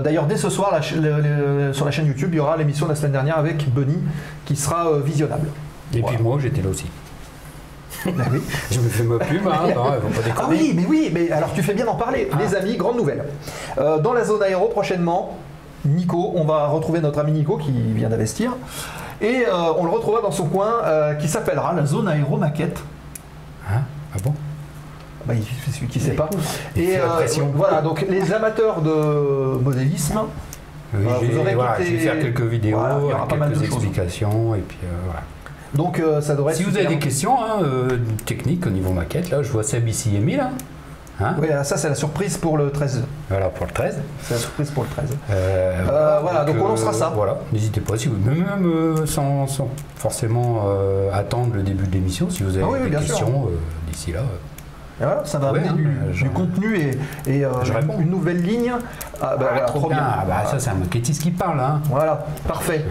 [SPEAKER 4] D'ailleurs, dès ce soir, sur la chaîne YouTube, il y aura l'émission de la semaine dernière avec Bunny qui sera visionnable.
[SPEAKER 5] Et
[SPEAKER 4] Voilà.
[SPEAKER 5] puis moi, j'étais là aussi.
[SPEAKER 4] Ben oui.
[SPEAKER 5] Je me fais ma pub, hein, non, ils vont pas déconner.
[SPEAKER 4] Ah oui, mais alors tu fais bien d'en parler. Les amis, grande nouvelle. Dans la zone aéro, prochainement, Nico, on va retrouver notre ami Nico qui vient d'investir. Et on le retrouvera dans son coin qui s'appellera la zone aéro maquette.
[SPEAKER 5] Hein? Ah bon?
[SPEAKER 4] Bah, c'est celui qui ne sait pas.
[SPEAKER 5] Il
[SPEAKER 4] Et
[SPEAKER 5] fait la pression.
[SPEAKER 4] voilà, donc les amateurs de modélisme,
[SPEAKER 5] Oui,
[SPEAKER 4] vous aurez
[SPEAKER 5] voilà,
[SPEAKER 4] toutes
[SPEAKER 5] je vais
[SPEAKER 4] les-
[SPEAKER 5] faire quelques vidéos,
[SPEAKER 4] Voilà, il y aura
[SPEAKER 5] avec
[SPEAKER 4] pas mal de
[SPEAKER 5] quelques
[SPEAKER 4] choses.
[SPEAKER 5] explications, et puis voilà.
[SPEAKER 4] donc ça devrait être
[SPEAKER 5] Si vous
[SPEAKER 4] super.
[SPEAKER 5] avez des questions hein, techniques au niveau maquette, là, je vois Seb ici et Emile. Hein.
[SPEAKER 4] Oui, ça c'est la surprise pour le 13.
[SPEAKER 5] Voilà, pour le 13.
[SPEAKER 4] C'est la surprise pour le 13.
[SPEAKER 5] Voilà,
[SPEAKER 4] donc on lancera ça.
[SPEAKER 5] Voilà, n'hésitez pas, si vous, même sans forcément attendre le début de l'émission, si vous avez
[SPEAKER 4] oui,
[SPEAKER 5] des
[SPEAKER 4] bien sûr.
[SPEAKER 5] questions d'ici là.
[SPEAKER 4] Et voilà, ça va
[SPEAKER 5] Ouais,
[SPEAKER 4] amener
[SPEAKER 5] hein,
[SPEAKER 4] du contenu et
[SPEAKER 5] je réponds.
[SPEAKER 4] une nouvelle ligne. Ah, bah, voilà, trop bien.
[SPEAKER 5] Ah, bah, ça, c'est un maquettiste qui parle. Hein.
[SPEAKER 4] Voilà, parfait.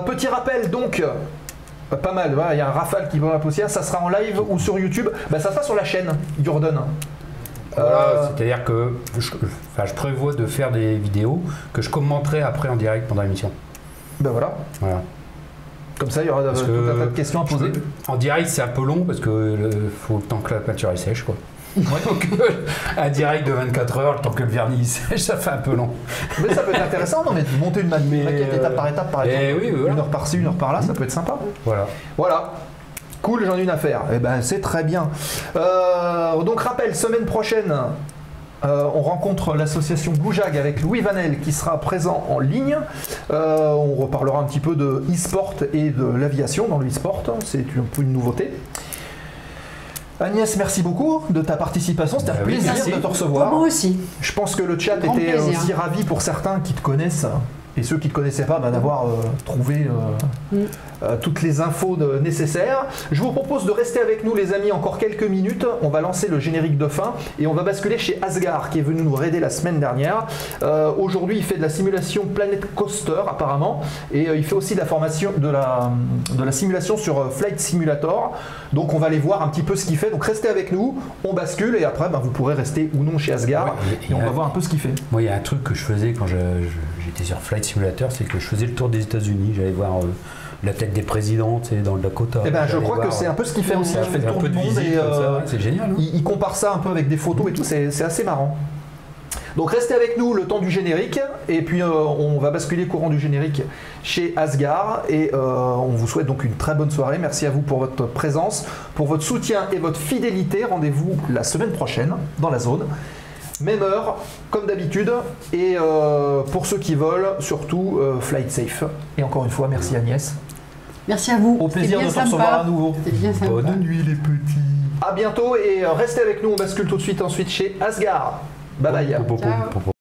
[SPEAKER 4] Petit rappel donc. Pas mal, voilà, il y a un rafale qui va la poussière, ça sera en live ou sur YouTube, bah, ça sera sur la chaîne Jordan.
[SPEAKER 5] Voilà, c'est-à-dire que je prévois de faire des vidéos que je commenterai après en direct pendant l'émission.
[SPEAKER 4] Ben voilà,
[SPEAKER 5] Voilà.
[SPEAKER 4] comme ça il y aura
[SPEAKER 5] Parce
[SPEAKER 4] tout
[SPEAKER 5] que
[SPEAKER 4] un tas de questions à poser.
[SPEAKER 5] En direct, c'est un peu long parce que faut le temps que la peinture est sèche, quoi. Donc, un direct de 24 heures, le temps que le vernis sèche, ça fait un peu long.
[SPEAKER 4] Mais ça peut être intéressant, non, mais de monter une maquette étape par étape par exemple.
[SPEAKER 5] oui, voilà.
[SPEAKER 4] Une heure par-ci, une heure par-là, ça peut être sympa.
[SPEAKER 5] Voilà.
[SPEAKER 4] Voilà. Cool, j'en ai une affaire. Eh ben, c'est très bien. Donc, rappel, semaine prochaine, on rencontre l'association Goujag avec Louis Vanel qui sera présent en ligne. On reparlera un petit peu de e-sport et de l'aviation dans le e-sport. C'est un peu une nouveauté. Agnès, merci beaucoup de ta participation. C'était un
[SPEAKER 5] Oui,
[SPEAKER 4] plaisir
[SPEAKER 5] merci.
[SPEAKER 4] de te recevoir.
[SPEAKER 6] Moi aussi.
[SPEAKER 4] Je pense que le chat
[SPEAKER 6] Grand
[SPEAKER 4] était
[SPEAKER 6] plaisir.
[SPEAKER 4] aussi ravi pour certains qui te connaissent et ceux qui ne te connaissaient pas d'avoir trouvé toutes les infos nécessaires. Je vous propose de rester avec nous les amis encore quelques minutes. On va lancer le générique de fin et on va basculer chez Asgard qui est venu nous aider la semaine dernière. Aujourd'hui il fait de la simulation Planet Coaster apparemment et il fait aussi de la simulation sur Flight Simulator. Donc on va aller voir un petit peu ce qu'il fait. Donc restez avec nous, on bascule et après vous pourrez rester ou non chez Asgard
[SPEAKER 5] Ouais,
[SPEAKER 4] et on va voir un peu ce qu'il fait.
[SPEAKER 5] Moi, il y a un truc que je faisais quand j'étais sur Flight Simulator, c'est que je faisais le tour des États-Unis. J'allais voir la tête des présidents, tu sais, dans le Dakota.
[SPEAKER 4] Eh ben, je
[SPEAKER 5] J'allais
[SPEAKER 4] crois que
[SPEAKER 5] voir,
[SPEAKER 4] c'est un peu ce qu'il fait aussi.
[SPEAKER 5] ça
[SPEAKER 4] Il fait
[SPEAKER 5] fait
[SPEAKER 4] le
[SPEAKER 5] un
[SPEAKER 4] tour
[SPEAKER 5] peu
[SPEAKER 4] du
[SPEAKER 5] de
[SPEAKER 4] monde
[SPEAKER 5] visite
[SPEAKER 4] et
[SPEAKER 5] comme ça, ouais, c'est génial. Hein.
[SPEAKER 4] il compare ça un peu avec des photos et tout. C'est assez marrant. Donc restez avec nous le temps du générique et puis on va basculer courant du générique chez Asgard et on vous souhaite donc une très bonne soirée. Merci à vous pour votre présence, pour votre soutien et votre fidélité. Rendez-vous la semaine prochaine dans la zone. Même heure, comme d'habitude. Et pour ceux qui volent, surtout flight safe. Et encore une fois, merci Agnès.
[SPEAKER 6] Merci à vous.
[SPEAKER 4] Au plaisir
[SPEAKER 6] C'était
[SPEAKER 4] de
[SPEAKER 6] bien
[SPEAKER 4] te
[SPEAKER 6] sympa.
[SPEAKER 4] recevoir à nouveau.
[SPEAKER 6] C'était bien sympa.
[SPEAKER 5] Bonne nuit, les petits.
[SPEAKER 4] À bientôt et restez avec nous. On bascule tout de suite ensuite chez Asgard. Bye bye.
[SPEAKER 5] Ciao.